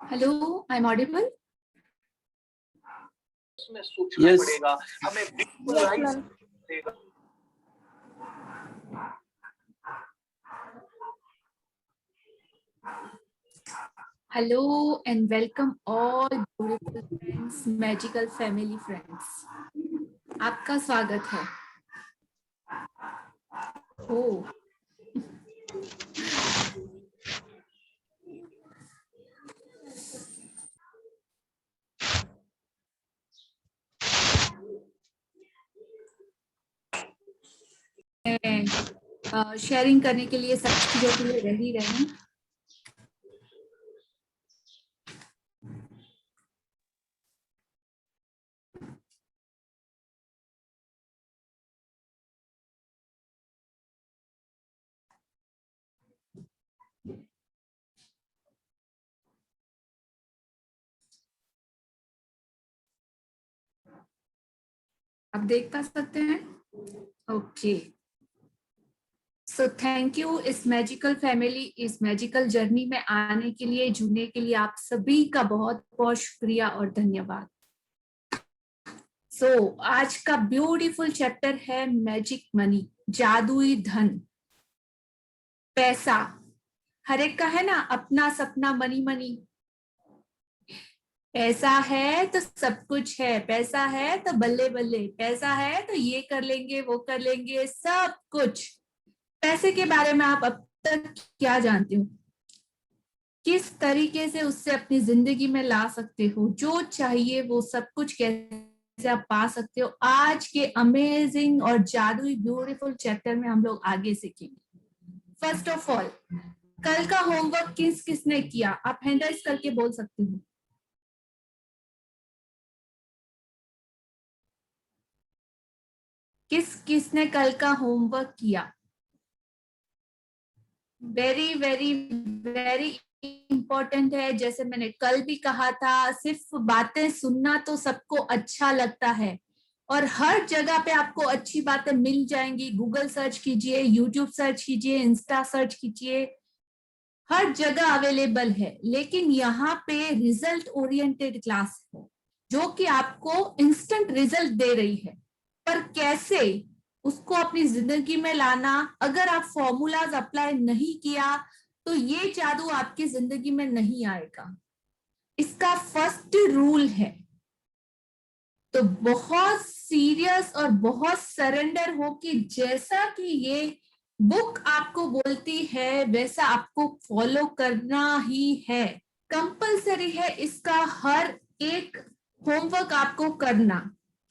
Hello, I'm audible? Yes. Hello and welcome all beautiful friends, magical family friends. आपका स्वागत है. Oh. Sharing करने के लिए सब चीजों के लिए रेडी रहें. आप देख पा सकते हैं? ओके. सो थैंक यू इस मैजिकल फैमिली, इस मैजिकल जर्नी में आने के लिए, जुड़ने के लिए आप सभी का बहुत बहुत शुक्रिया और धन्यवाद. सो आज का ब्यूटीफुल चैप्टर है मैजिक मनी, जादुई धन, पैसा. हर एक का है ना अपना सपना, मनी मनी. पैसा है तो सब कुछ है, पैसा है तो बल्ले बल्ले, पैसा है तो ये कर लेंगे वो कर लेंगे, सब कुछ. पैसे के बारे में आप अब तक क्या जानते हो? किस तरीके से उससे अपनी जिंदगी में ला सकते हो? जो चाहिए वो सब कुछ कैसे आप पा सकते हो? आज के अमेजिंग और जादुई ब्यूटीफुल चैप्टर में हम लोग आगे सीखेंगे. फर्स्ट ऑफ ऑल, कल का होमवर्क किस किसने किया? आप हैंड राइज करके बोल सकते हो. किस किसने कल का होमवर्क किया? वेरी वेरी वेरी इंपॉर्टेंट है. जैसे मैंने कल भी कहा था, सिर्फ बातें सुनना तो सबको अच्छा लगता है और हर जगह पे आपको अच्छी बातें मिल जाएंगी. गूगल सर्च कीजिए, यूट्यूब सर्च कीजिए, इंस्टा सर्च कीजिए, हर जगह अवेलेबल है. लेकिन यहाँ पे रिजल्ट ओरिएंटेड क्लास है जो कि आपको इंस्टेंट रिजल्ट दे रही है. पर कैसे उसको अपनी जिंदगी में लाना, अगर आप फॉर्मूलाज अप्लाई नहीं किया तो ये जादू आपकी जिंदगी में नहीं आएगा. इसका फर्स्ट रूल है. तो बहुत सीरियस और बहुत सरेंडर हो कि जैसा कि ये बुक आपको बोलती है वैसा आपको फॉलो करना ही है. कंपल्सरी है इसका हर एक होमवर्क आपको करना.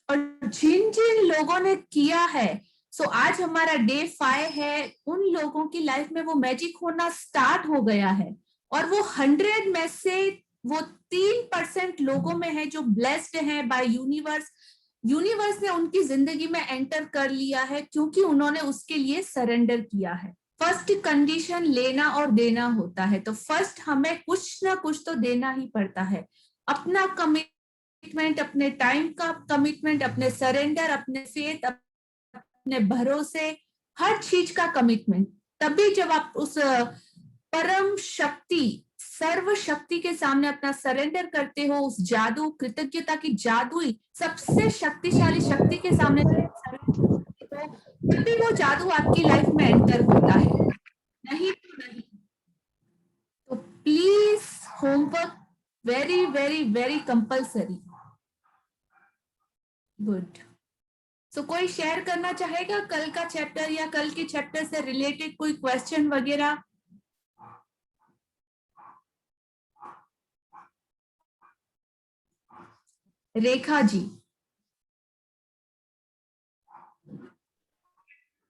और जिन जिन लोगों ने किया है, सो आज हमारा डे 5 है, उन लोगों की लाइफ में वो मैजिक होना स्टार्ट हो गया है. और वो 100 में से वो 3% लोगों में है जो ब्लेस्ड हैं बाय यूनिवर्स. यूनिवर्स ने उनकी जिंदगी में एंटर कर लिया है क्योंकि उन्होंने उसके लिए सरेंडर किया है. फर्स्ट कंडीशन लेना और देना होता है. तो फर्स्ट हमें कुछ ना कुछ तो देना ही पड़ता है. अपना कमिटमेंट, अपने टाइम का कमिटमेंट, अपने सरेंडर, अपने फेथ, अपने भरोसे, हर चीज का कमिटमेंट. तभी जब आप उस परम शक्ति, सर्व शक्ति के सामने अपना सरेंडर करते हो, उस जादू, कृतज्ञता की जादुई सबसे शक्तिशाली शक्ति के सामने तो तभी वो जादू आपकी लाइफ में एंटर होता है. नहीं तो नहीं. तो please homework very very very compulsory. Good. So कोई शेयर करना चाहेगा कल का चैप्टर या कल के चैप्टर से रिलेटेड कोई क्वेश्चन वगैरह? रेखा जी.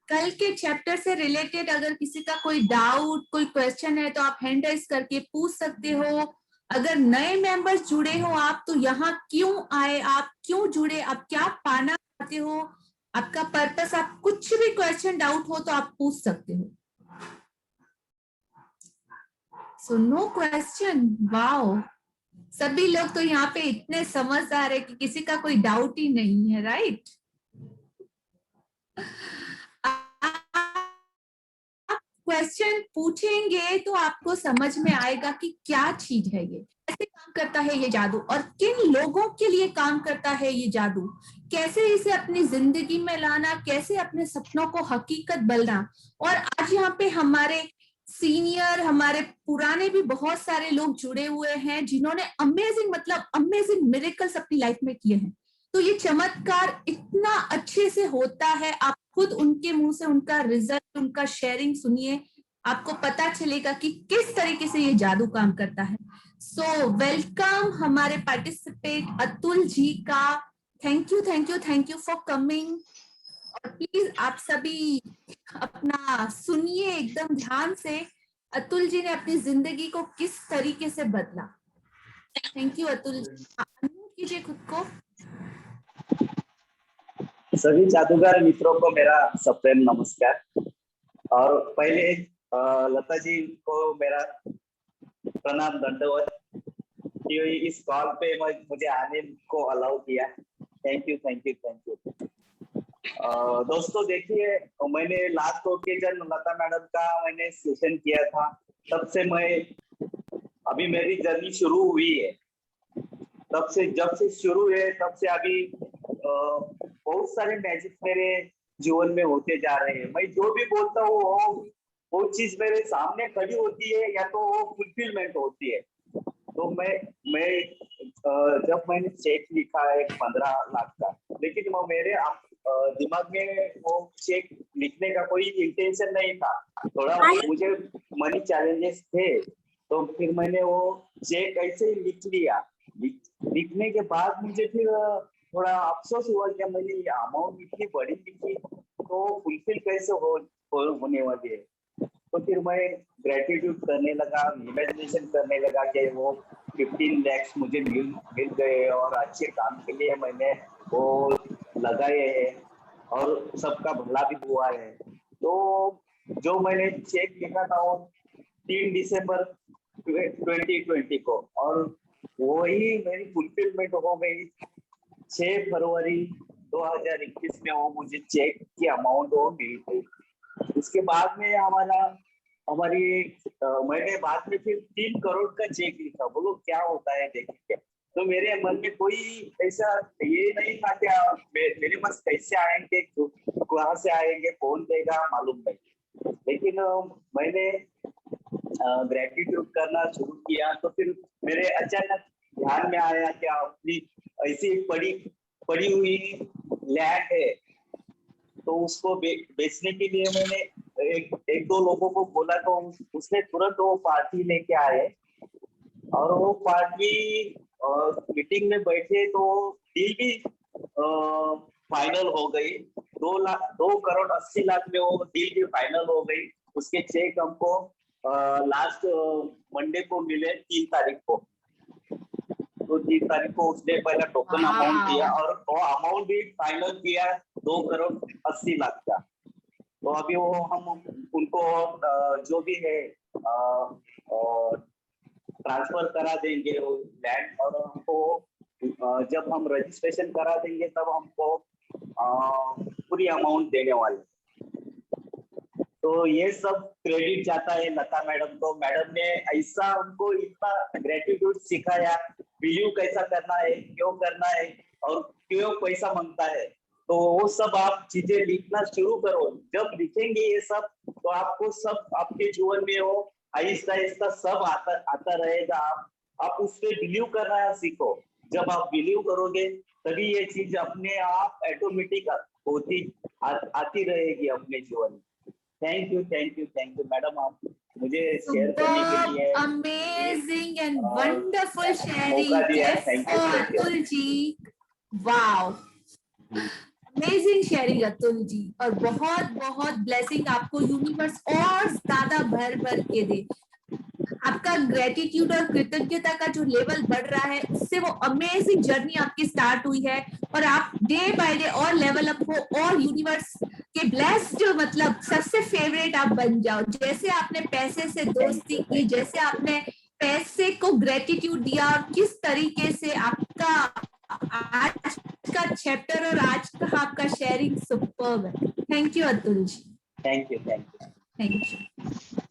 कल के चैप्टर से रिलेटेड अगर किसी का कोई डाउट, कोई क्वेश्चन है तो आप हैंड राइज करके पूछ सकते हो। अगर नए मेंबर्स जुड़े हो आप, तो यहाँ क्यों आए, आप क्यों जुड़े, आप क्या पाना चाहते हो, आपका पर्पस, आप कुछ भी क्वेश्चन डाउट हो तो आप पूछ सकते हो। सो नो क्वेश्चन, वाओ, सभी लोग तो यहाँ पे इतने समझदार है कि किसी का कोई डाउट ही नहीं है, राइट? क्वेश्चन पूछेंगे तो आपको समझ में आएगा कि क्या चीज है ये, कैसे काम करता है ये जादू, और किन लोगों के लिए काम करता है ये जादू, कैसे इसे अपनी जिंदगी में लाना, कैसे अपने सपनों को हकीकत बनाना। और आज यहाँ पे हमारे सीनियर, हमारे पुराने भी बहुत सारे लोग जुड़े हुए हैं जिन्होंने अमेजिंग, मतलब अमेजिंग मिरेकल्स अपनी लाइफ में किए हैं। तो ये चमत्कार इतना अच्छे से होता है, आप खुद उनके मुंह से उनका रिजल्ट, उनका शेयरिंग सुनिए, आपको पता चलेगा कि किस तरीके से ये जादू काम करता है। सो वेलकम हमारे पार्टिसिपेट अतुल जी का। Thank you, thank you, thank you for coming. और प्लीज आप सभी अपना सुनिए एकदम ध्यान से, अतुल जी ने अपनी जिंदगी को किस तरीके से बदला। Thank you Atul ji, unmute कीजिए खुद को। सभी जादूगर मित्रों को मेरा सप्रेम नमस्कार। और पहले लता जी को मेरा प्रणाम, दंडवत कि इस कॉल पे मुझे आने को अलाउ किया। Thank you, thank you, thank you. दोस्तों देखिए, मैंने लास्ट ओकेजन लता मैडम का मैंने सेशन किया था, तब से मैं अभी मेरी जर्नी शुरू हुई है। तब से जब से शुरू है तब से अभी बहुत सारे मैजिक मेरे जीवन में होते जा रहे हैं। मैं जो भी बोलता हूँ वो चीज मेरे सामने खड़ी होती है या तो वो फुलफिलमेंट होती है। तो मैं जब मैंने चेक लिखा है 15 लाख का, लेकिन वो मेरे दिमाग में वो चेक लिखने का कोई इंटेंशन नहीं था। थोड़ा मुझे मनी चैलेंजेस थे, तो फिर मैंने वो चेक ऐसे ही लिख लिया। लिखने के बाद मुझे फिर थोड़ा अफसोस हुआ कि मैंने ये अमाउंट इतनी बड़ी लिखी तो फुलफिल कैसे होने वाली है। तो फिर मैं ग्रेटिट्यूड करने लगा, इमेजिनेशन करने लगा कि वो 15 lakhs मुझे मिल गए और अच्छे काम के लिए मैंने वो लगाए हैं और सबका भला भी हुआ है। तो जो मैंने चेक लिखा था वो 3 दिसंबर 2020 को, और वही मेरी फुलफिलमेंट हो गई 6 फरवरी 2021 में। वो मुझे चेक की अमाउंट वो मिल गई। उसके बाद में हमारी मैंने बाद में फिर 3 करोड़ का चेक लिखा। बोलो क्या होता है देखिए। तो मेरे मन में कोई ऐसा ये नहीं था कि मेरे पास कैसे आएंगे, कहाँ से आएंगे, कौन देगा, मालूम नहीं। लेकिन मैंने ग्रेटिट्यूड करना शुरू किया तो फिर मेरे अचानक ध्यान में आया कि अपनी ऐसी पड़ी हुई लैंड है, तो उसको बेचने के लिए मैंने एक दो लोगों को बोला, तो उसने तुरंत वो पार्टी लेके आए और वो पार्टी मीटिंग में बैठे तो डील भी फाइनल हो गई। 2 करोड़ 80 लाख में वो डील भी फाइनल हो गई। उसके चेक हमको लास्ट मंडे को मिले, 3 तारीख को। तो 3 तारीख को उसने पहला टोकन अमाउंट दिया और वो अमाउंट भी फाइनल किया 2 करोड़ 80 लाख का। तो अभी वो हम उनको जो भी है ट्रांसफर करा देंगे वो लैंड, और हमको जब हम रजिस्ट्रेशन करा देंगे तब हमको पूरी अमाउंट देने वाले। तो ये सब क्रेडिट जाता है लता मैडम को। मैडम ने ऐसा उनको इतना ग्रेटिट्यूड सिखाया, बिलीव कैसा करना है, क्यों करना है और क्यों पैसा मांगता है। तो वो सब आप चीजें लिखना शुरू करो। जब लिखेंगे ये सब तो आपको सब आपके जीवन में वो आहिस्ता आहिस्ता सब आता रहेगा। आप उस पर बिलीव करना सीखो। जब आप बिलीव करोगे तभी ये चीज अपने आप ऑटोमेटिक आती रहेगी अपने जीवन में। Thank you, thank you, thank you madam, आप मुझे शेयर करने के लिए अमेजिंग एंड वंडरफुल शेयरिंग। मौका दिया। Thank you, thank you. Atul ji, wow, amazing sharing Atul ji, और बहुत बहुत ब्लेसिंग आपको यूनिवर्स और ज्यादा भर भर के दे। आपका ग्रेटिट्यूड और कृतज्ञता का जो लेवल बढ़ रहा है, उससे वो अमेजिंग जर्नी आपकी स्टार्ट हुई है, और आप डे बाय डे और लेवल अप हो और यूनिवर्स के ब्लेस्ड, मतलब सबसे फेवरेट आप बन जाओ। जैसे आपने पैसे से दोस्ती की, जैसे आपने पैसे को ग्रेटिट्यूड दिया, और किस तरीके से आपका आज का चैप्टर और आज का आपका शेयरिंग सुपर्ब है। Thank you Atul ji, thank you. Thank you.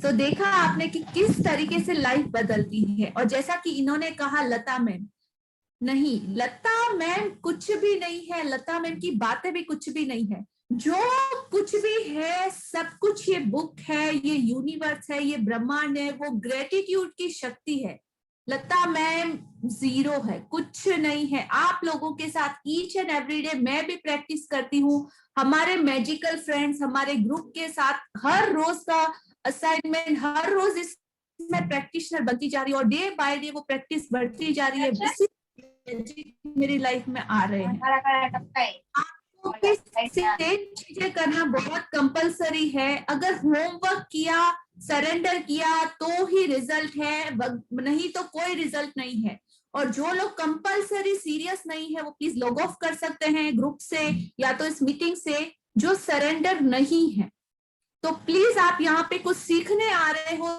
तो देखा आपने कि किस तरीके से लाइफ बदलती है। और जैसा कि इन्होंने कहा लता मैम, नहीं, लता मैम कुछ भी नहीं है, लता मैम की बातें भी कुछ भी नहीं है। जो कुछ भी है सब कुछ ये बुक है, ये यूनिवर्स है, ये ब्रह्मांड है, वो ग्रेटिट्यूड की शक्ति है। लता मैम जीरो है, कुछ नहीं है। आप लोगों के साथ ईच एंड एवरी डे मैं भी प्रैक्टिस करती हूँ, हमारे मैजिकल फ्रेंड्स हमारे ग्रुप के साथ हर रोज का असाइनमेंट, हर रोज इसमें प्रैक्टिशनर बनती जा रही है, और डे बाय डे वो प्रैक्टिस बढ़ती जा रही है। मेरी लाइफ में आ रहे हैं। आपको भी सेम चीजें करना बहुत कंपलसरी है। अगर होमवर्क किया, सरेंडर किया तो ही रिजल्ट है, नहीं तो कोई रिजल्ट नहीं है। और जो लोग कंपलसरी सीरियस नहीं है वो प्लीज लॉग ऑफ कर सकते हैं ग्रुप से या तो इस मीटिंग से। जो सरेंडर नहीं है तो प्लीज आप यहाँ पे कुछ सीखने आ रहे हो,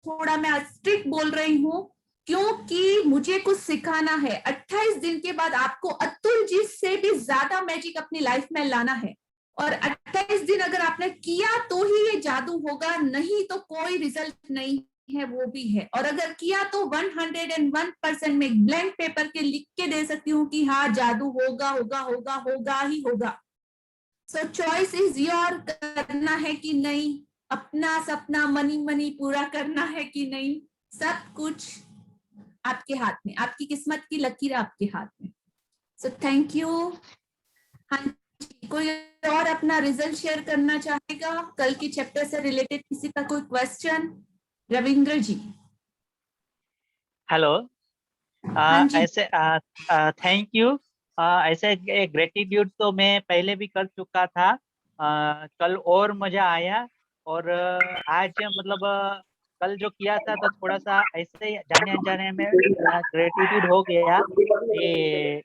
थोड़ा मैं स्ट्रिक्ट बोल रही हूँ क्योंकि मुझे कुछ सिखाना है। 28 दिन के बाद आपको अतुल जी से भी ज्यादा मैजिक अपनी लाइफ में लाना है, और 28 दिन अगर आपने किया तो ही ये जादू होगा, नहीं तो कोई रिजल्ट नहीं है, वो भी है। और अगर किया तो 101% में ब्लैंक पेपर के लिख के दे सकती हूँ कि हाँ जादू होगा होगा होगा होगा ही होगा। सो चॉइस इज योर, करना है कि नहीं, अपना सपना मनी मनी पूरा करना है कि नहीं, सब कुछ आपके हाथ में, आपकी किस्मत की लकीर आपके हाथ में। So thank you. हाँ जी, कोई और अपना रिजल्ट शेयर करना चाहेगा कल की चैप्टर से रिलेटेड, किसी का कोई क्वेश्चन? रविंद्र जी। हेलो। हाँ जी। ऐसे थैंक यू। ऐसे ग्रेटिट्यूड तो मैं पहले भी कर चुका था। कल और मजा आया, और आज मतलब कल जो किया था तो थोड़ा सा ऐसे जाने अनजाने में ग्रेटिट्यूड हो गया। ये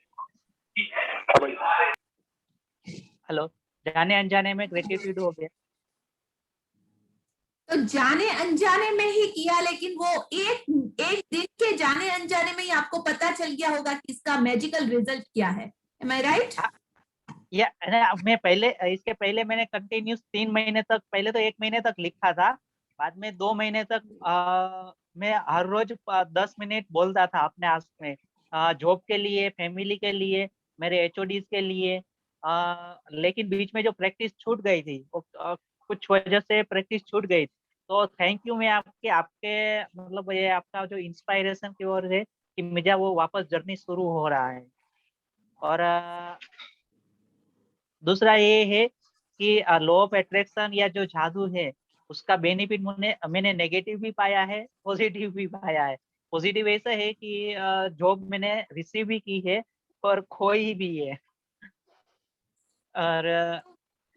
हेलो, जाने अनजाने में ग्रेटिट्यूड हो गया। तो जाने अनजाने में ही किया, लेकिन वो एक दिन के जाने अनजाने में ही आपको पता चल गया होगा कि इसका मैजिकल रिजल्ट क्या है। Am I right? या मैं पहले, इसके पहले मैंने कंटिन्यूस 3 महीने तक, पहले तो 1 महीने तक लिखा था, बाद में 2 महीने तक मैं हर रोज 10 मिनट बोलता था अपने आप में, जॉब के लिए, फैमिली के लिए, मेरे एचओडीज के लिए। लेकिन बीच में जो प्रैक्टिस छूट गई थी, वो कुछ वजह से प्रैक्टिस छूट गई थी। तो थैंक यू, मैं आपके आपके मतलब ये आपका जो इंस्पायरेशन की ओर है कि मुझे वो वापस जर्नी शुरू हो रहा है। और दूसरा ये है कि लॉ ऑफ अट्रैक्शन या जो जादू है उसका बेनिफिट मैंने नेगेटिव भी पाया है, पॉजिटिव भी पाया है। पॉजिटिव ऐसा है कि जॉब मैंने रिसीव भी की है और खोई भी है। और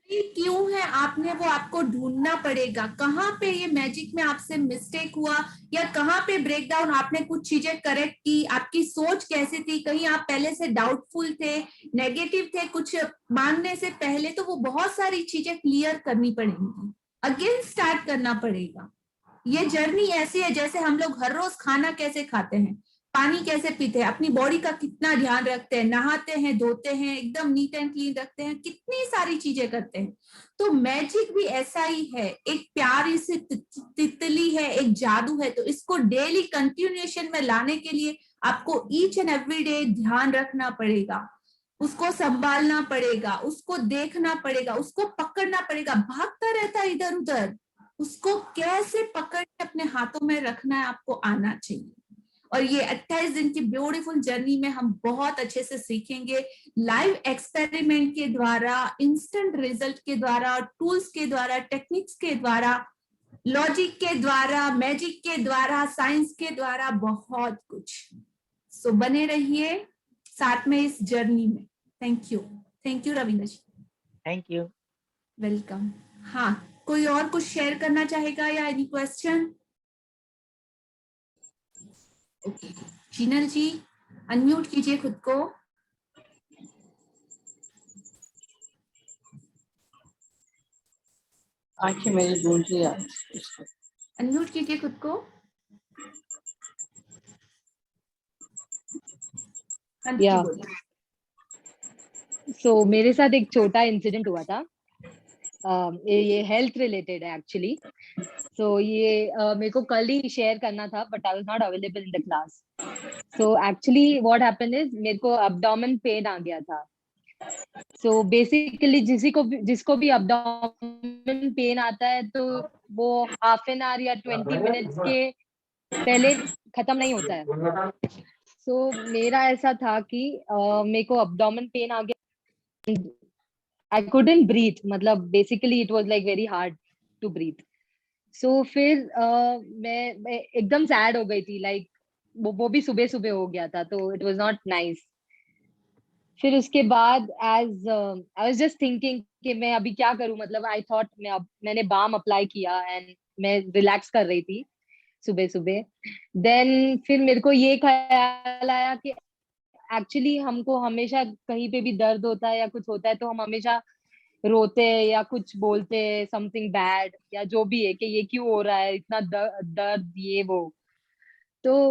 ये क्यों है, आपने वो आपको ढूंढना पड़ेगा, कहाँ पे ये मैजिक में आपसे मिस्टेक हुआ, या कहाँ पे ब्रेकडाउन, आपने कुछ चीजें करेक्ट की, आपकी सोच कैसी थी, कहीं आप पहले से डाउटफुल थे, नेगेटिव थे कुछ मांगने से पहले, तो वो बहुत सारी चीजें क्लियर करनी पड़ेंगी, अगेन स्टार्ट करना पड़ेगा। ये जर्नी ऐसी है जैसे हम लोग हर रोज खाना कैसे खाते हैं, पानी कैसे पीते हैं, अपनी बॉडी का कितना ध्यान रखते हैं, नहाते हैं, धोते हैं, एकदम नीट एंड क्लीन रखते हैं, कितनी सारी चीजें करते हैं। तो मैजिक भी ऐसा ही है, एक प्यारी सी तितली है, एक जादू है। तो इसको डेली कंटिन्यूएशन में लाने के लिए आपको ईच एंड एवरी डे ध्यान रखना पड़ेगा, उसको संभालना पड़ेगा, उसको देखना पड़ेगा, उसको पकड़ना पड़ेगा। भागता रहता है इधर उधर, उसको कैसे पकड़ के अपने हाथों में रखना है, आपको आना चाहिए। और ये 28 दिन की ब्यूटीफुल जर्नी में हम बहुत अच्छे से सीखेंगे, लाइव एक्सपेरिमेंट के द्वारा, इंस्टेंट रिजल्ट के द्वारा, टूल्स के द्वारा, टेक्निक्स के द्वारा, लॉजिक के द्वारा, मैजिक के द्वारा, साइंस के द्वारा, बहुत कुछ। सो बने रहिए साथ में इस जर्नी में। Thank you. Thank you Ravindra ji, thank you. Welcome. हाँ, कोई और कुछ शेयर करना चाहेगा या any question? Okay, Jinal ji unmute कीजिए खुद को। आंखें मेरी ढूंढ रही है। अनम्यूट कीजिए खुद को। हाँ जी, या बोलिए। सो मेरे साथ एक छोटा इंसिडेंट हुआ था। ये हेल्थ रिलेटेड है एक्चुअली। सो ये मेरे को कल ही शेयर करना था but I was not available in the class. So actually what happened is मेरे को अब्डोमेन पेन आ गया था। सो बेसिकली जिसको भी अब्डोमेन पेन आता है तो वो हाफ एन आवर या 20 मिनट्स के पहले खत्म नहीं होता है। सो मेरा ऐसा था कि मेरे को अब्डोमेन पेन आ गया। I couldn't breathe, मतलब basically it was like very hard to breathe. So फिर मैं एकदम सैड हो गई थी, like वो भी सुबह सुबह हो गया था, तो it was not nice. फिर उसके बाद as I was just thinking कि मैं अभी क्या करूं, मतलब I thought मैंने बाम अप्लाई किया एंड मैं रिलैक्स कर रही थी सुबह सुबह। देन फिर मेरे को ये ख्याल आया कि एक्चुअली हमको हमेशा कहीं पे भी दर्द होता है या कुछ होता है तो हम हमेशा रोते हैं या कुछ बोलते हैं समथिंग बैड या जो भी है कि ये क्यों हो रहा है, इतना दर्द ये वो। तो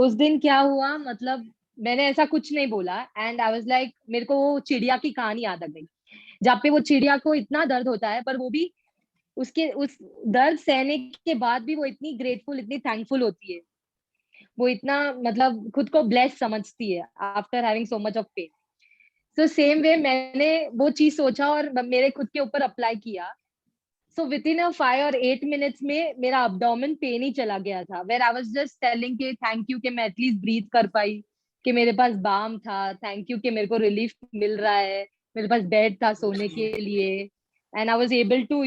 उस दिन क्या हुआ, मतलब मैंने ऐसा कुछ नहीं बोला एंड आई वाज लाइक मेरे को वो चिड़िया की कहानी याद आ गई, जहाँ पे वो चिड़िया को इतना दर्द होता है पर वो भी उस दर्द सहने के बाद भी वो इतनी ग्रेटफुल, इतनी थैंकफुल होती है। वो इतना मतलब खुद को ब्लेस्ड समझती है after having so much of pain. तो सेम वे मैंने वो चीज सोचा और मेरे खुद के ऊपर अप्लाई किया। सो विद इन 5 और 8 मिनट्स में मेरा अब्डोमेन पेन ही चला गया था, where I was just telling के थैंक यू कि मैं एटलीस्ट ब्रीथ कर पाई, कि मेरे पास बाम था, थैंक यू कि मेरे को रिलीफ मिल रहा है, मेरे पास बेड था सोने के लिए and I was able to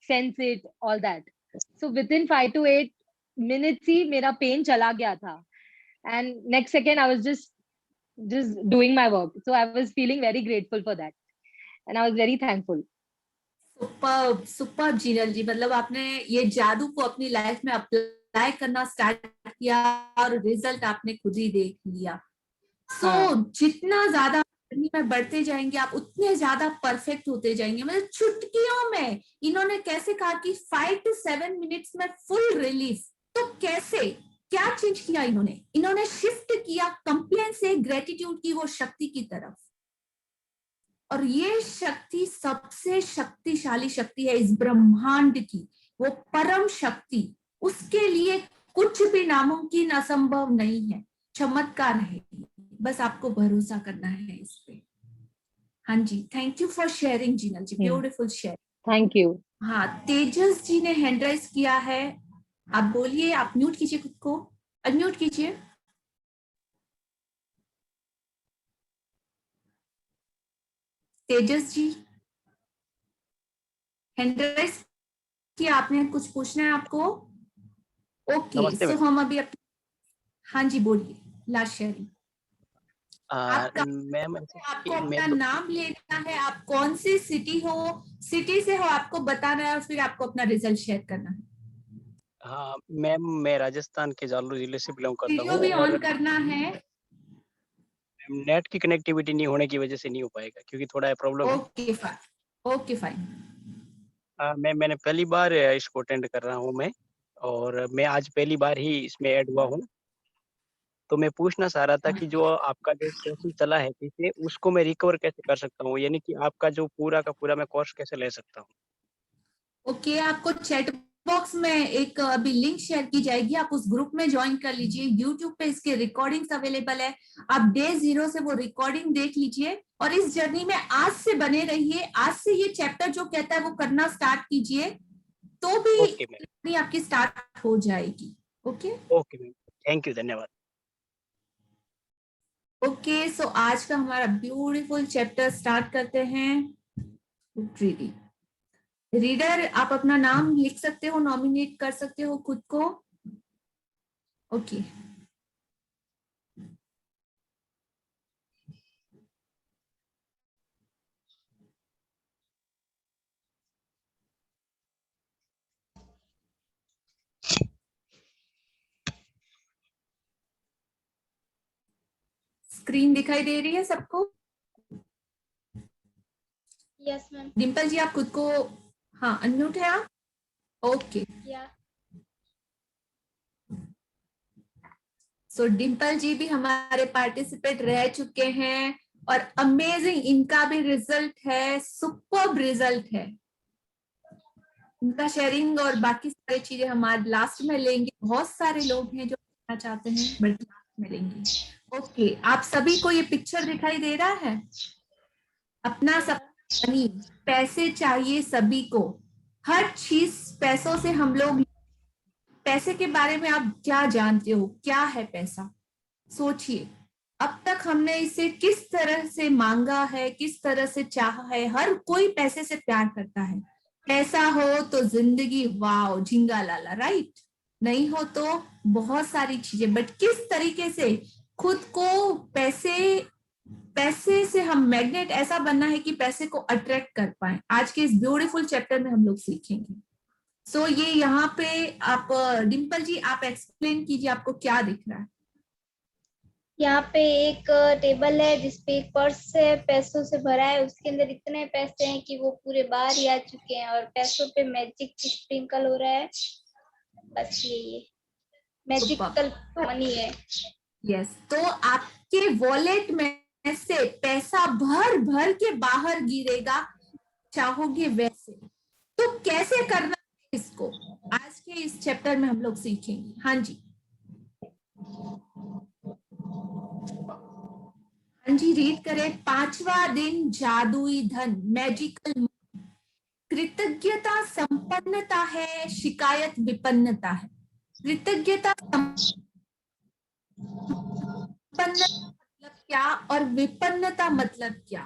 sense it all that. So within 5 to 8 minutes ही मेरा पेन चला गया था and next second I was just doing my work. So I was feeling very grateful for that and I was very thankful. Super super Jinal ji, मतलब आपने ये जादू को अपनी लाइफ में अप्लाई करना स्टार्ट किया और रिजल्ट आपने खुद ही देख लिया। सो जितना ज्यादा जर्नी में बढ़ते जाएंगे आप उतने ज्यादा परफेक्ट होते जाएंगे। मतलब चुटकियों में इन्होंने कैसे कहा कि 5 to 7 मिनट्स में फुल रिलीफ। तो कैसे, क्या चेंज किया इन्होंने शिफ्ट किया कंप्लेन से ग्रेटिट्यूड की वो शक्ति की तरफ। और ये शक्ति सबसे शक्तिशाली शक्ति है इस ब्रह्मांड की, वो परम शक्ति। उसके लिए कुछ भी नामुमकिन असंभव नहीं है, चमत्कार है। बस आपको भरोसा करना है इस पे। हाँ जी, thank you for sharing Jinal ji, beautiful share. Thank you. हाँ, तेजस जी ने हैंड राइज किया है, आप बोलिए। आप म्यूट कीजिए खुद को, अनम्यूट कीजिए। तेजस जी हैंड राइज किया आपने, कुछ पूछना है आपको? ओके, सो हम अभी हाँ जी बोलिए, लास्ट शेयरिंग। मैम आपको अपना नाम लेना है, आप कौन सी सिटी से हो आपको बताना है और फिर आपको अपना रिजल्ट शेयर करना है। हाँ मैम, मैं राजस्थान के जालौर जिले से बिलोंग करता वीडियो हूँ भी और ऑन करना है। नेट की कनेक्टिविटी नहीं होने की वजह से नहीं हो पाएगा क्योंकि थोड़ा प्रॉब्लम है। Okay fine, okay fine. मैंने पहली बार इसको अटेंड कर रहा हूँ मैं, और मैं आज पहली बार ही इसमें ऐड हुआ हूँ। तो मैं पूछना चाह रहा था कि जो आपका जो सेशन चला है पीछे, उसको मैं रिकवर कैसे कर सकता हूँ, यानी कि आपका जो पूरा का पूरा मैं कोर्स कैसे ले सकता हूँ। ओके, आपको चैट बॉक्स में एक अभी लिंक शेयर की जाएगी, आप उस ग्रुप में ज्वाइन कर लीजिए। यूट्यूब पे इसके रिकॉर्डिंग्स अवेलेबल है, आप डे 0 से वो रिकॉर्डिंग देख लीजिए और इस जर्नी में आज से बने रहिए। आज से ये चैप्टर जो कहता है वो करना स्टार्ट कीजिए, तो भी आपकी स्टार्ट हो जाएगी। Okay okay ma'am, thank you, धन्यवाद। ओके, सो आज का हमारा ब्यूटीफुल चैप्टर स्टार्ट करते हैं। रीडिंग। रीडर, आप अपना नाम लिख सकते हो, नॉमिनेट कर सकते हो खुद को। ओके स्क्रीन दिखाई दे रही है सबको? Yes ma'am. डिम्पल जी आप खुद को, हाँ अनम्यूट है आप? ओके। या सो डिम्पल जी भी हमारे पार्टिसिपेट रह चुके हैं और अमेजिंग इनका भी रिजल्ट है, सुपर्ब रिजल्ट है। इनका शेयरिंग और बाकी सारी चीजें हम आज लास्ट में लेंगे। बहुत सारे लोग हैं जो करना चाहते हैं बट लास्ट में लेंगे। ओके, आप सभी को ये पिक्चर दिखाई दे रहा है? अपना सब मनी, पैसे चाहिए सभी को, हर चीज पैसों से हम लोग। पैसे के बारे में आप क्या जानते हो? क्या है पैसा? सोचिए, अब तक हमने इसे किस तरह से मांगा है, किस तरह से चाहा है। हर कोई पैसे से प्यार करता है। पैसा हो तो जिंदगी वाओ झिंगा लाला, राइट? नहीं हो तो बहुत सारी चीजें। बट किस तरीके से खुद को पैसे से हम मैग्नेट ऐसा बनना है कि पैसे को अट्रैक्ट कर पाए, आज के इस ब्यूटीफुल चैप्टर में हम लोग सीखेंगे। सो ये यहाँ पे आप डिम्पल जी आप एक्सप्लेन कीजिए, आपको क्या दिख रहा है? यहाँ पे एक टेबल है जिसपे एक पर्स है, पैसों से भरा है। उसके अंदर इतने पैसे हैं कि वो पूरे बाहर ही आ चुके हैं और पैसों पे मैजिक स्प्रिंकल हो रहा है। बस ये मैजिकल मनी है। यस, तो आपके वॉलेट में से पैसा भर भर के बाहर गिरेगा, चाहोगे वैसे। तो कैसे करना है इसको, आज के इस चैप्टर में हम लोग सीखेंगे। हाँ जी, हाँ जी, रीड करें। 5वां दिन जादुई धन, मैजिकल। कृतज्ञता संपन्नता है, शिकायत विपन्नता है। कृतज्ञता मतलब क्या और विपन्नता मतलब क्या?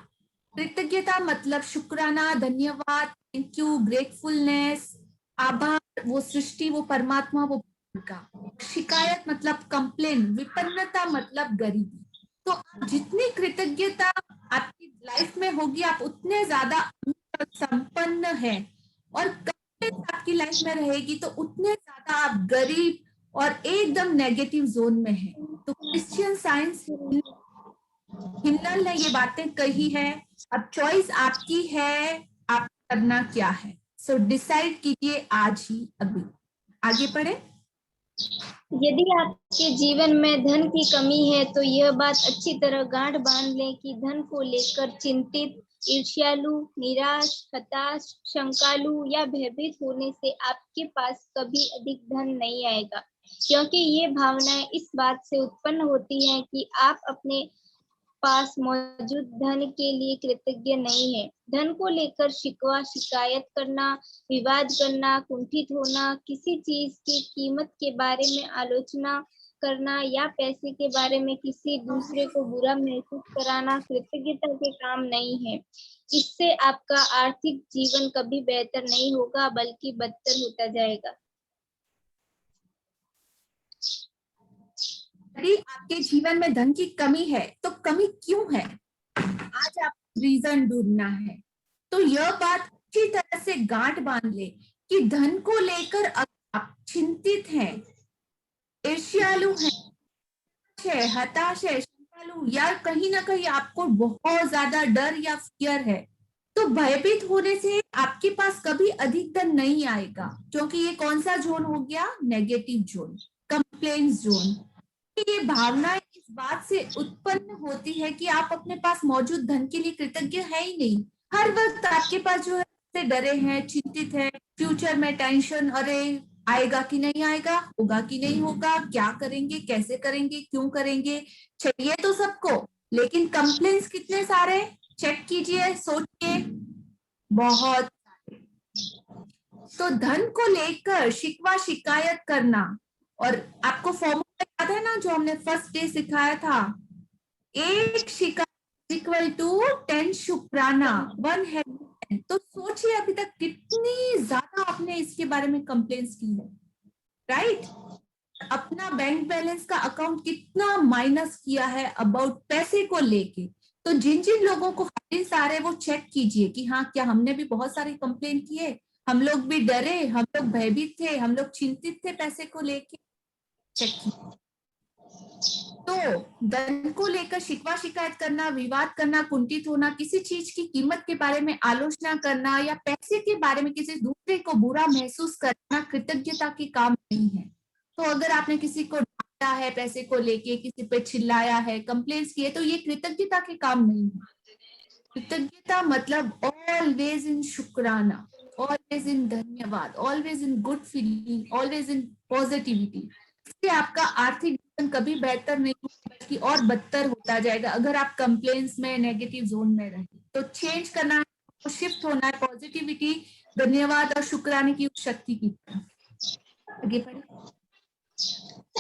कृतज्ञता मतलब शुक्राना, धन्यवाद, थैंक यू, ग्रेटफुलनेस, आभार, वो सृष्टि, वो परमात्मा, वो का। शिकायत मतलब कंप्लेन, विपन्नता मतलब गरीबी। तो जितनी कृतज्ञता आपकी लाइफ में होगी आप उतने ज्यादा संपन्न है, और कंप्लेन आपकी लाइफ में रहेगी तो उतने ज्यादा आप गरीब और एकदम नेगेटिव जोन में है। तो क्रिश्चियन साइंस हिमनल ने ये बातें कही है। अब चॉइस आपकी है, आप करना क्या है। सो डिसाइड कीजिए आज ही, अभी। आगे पढ़े। यदि आपके जीवन में धन की कमी है तो यह बात अच्छी तरह गांठ बांध लें कि धन को लेकर चिंतित, ईर्ष्यालु, निराश, हताश, शंकालु या भयभीत होने से आपके पास कभी अधिक धन नहीं आएगा, क्योंकि ये भावनाएं इस बात से उत्पन्न होती हैं कि आप अपने पास मौजूद धन के लिए कृतज्ञ नहीं है। धन को लेकर शिकवा, शिकायत करना, विवाद करना, कुंठित होना, किसी चीज की कीमत के बारे में आलोचना करना या पैसे के बारे में किसी दूसरे को बुरा महसूस कराना कृतज्ञता के काम नहीं है। इससे आपका आर्थिक जीवन कभी बेहतर नहीं होगा बल्कि बदतर होता जाएगा। यदि आपके जीवन में धन की कमी है तो कमी क्यों है, आज आप रीजन ढूंढना है। तो यह बात अच्छी तरह से गांठ बांध ले कि धन को लेकर आप चिंतित हैं, ईर्ष्यालु है, हताश है, शंकालु, या कहीं ना कहीं आपको बहुत ज्यादा डर या फियर है, तो भयभीत होने से आपके पास कभी अधिक धन नहीं आएगा, क्योंकि ये कौन सा जोन हो गया? Negative zone, complain zone. ये भावना इस बात से उत्पन्न होती है कि आप अपने पास मौजूद धन के लिए कृतज्ञ है ही नहीं। हर वक्त आपके पास जो है से डरे हैं, चिंतित है, फ्यूचर में टेंशन, अरे आएगा कि नहीं आएगा, होगा कि नहीं होगा, क्या करेंगे, कैसे करेंगे, क्यों करेंगे। चाहिए तो सबको, लेकिन कंप्लेंट्स कितने सारे, चेक कीजिए, सोचिए, बहुत सारे। तो धन को लेकर शिकवा शिकायत करना, और आपको फॉर्मूला याद है ना जो हमने फर्स्ट डे सिखाया था, 1 शिकायत इक्वल टू 10 शुक्राना, 1 है। तो सोचिए अभी तक कितनी ज्यादा आपने इसके बारे में कंप्लेंट्स की है, राइट? अपना बैंक बैलेंस का अकाउंट कितना माइनस किया है अबाउट पैसे को लेके। तो जिन जिन लोगों को सारे वो चेक कीजिए कि हाँ क्या हमने भी बहुत सारे कंप्लेन किए, हम लोग भी डरे, हम लोग भयभीत थे, हम लोग चिंतित थे पैसे को लेके। चेक कीजिए। तो धन को लेकर शिकवा शिकायत करना, विवाद करना, कुंठित होना, किसी चीज की कीमत के बारे में आलोचना करना या पैसे के बारे में किसी दूसरे को बुरा महसूस करना कृतज्ञता की काम नहीं है। तो अगर आपने किसी को डांटा है, पैसे को लेके किसी पे चिल्लाया है, कंप्लेंट्स किए, तो ये कृतज्ञता के काम नहीं है। कृतज्ञता मतलब ऑलवेज इन शुक्राना, ऑलवेज इन धन्यवाद, always in good feeling, always in positivity. इससे आपका आर्थिक जीवन कभी बेहतर नहीं होगा, बल्कि और बदतर होता जाएगा अगर आप कंप्लेंट्स में, नेगेटिव जोन में रहें। तो चेंज करना है, तो शिफ्ट होना है पॉजिटिविटी, धन्यवाद और शुक्राने की शक्ति की तरफ। आगे बढ़े।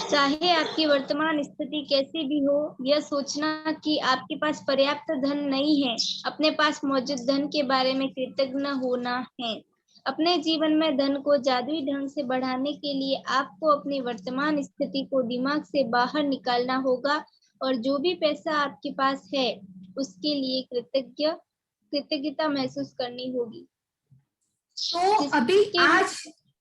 चाहे आपकी वर्तमान स्थिति कैसी भी हो, यह सोचना कि आपके पास पर्याप्त धन नहीं है, अपने पास मौजूद धन के बारे में कृतज्ञ होना है। अपने जीवन में धन को जादुई ढंग से बढ़ाने के लिए आपको अपनी वर्तमान स्थिति को दिमाग से बाहर निकालना होगा और जो भी पैसा आपके पास है उसके लिए कृतज्ञता महसूस करनी होगी। तो अभी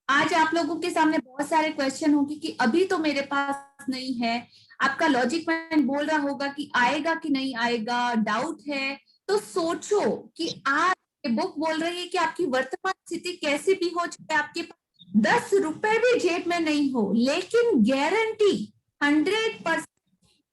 आज आप लोगों के सामने बहुत सारे क्वेश्चन होंगे कि अभी तो मेरे पास नहीं है। आपका लॉजिक माइंड बोल रहा होगा कि आएगा कि नहीं आएगा, डाउट है। तो सोचो कि आज ये बुक बोल रही है कि आपकी वर्तमान स्थिति कैसी भी हो, चाहे आपके पास 10 रुपए भी जेब में नहीं हो, लेकिन गारंटी 100%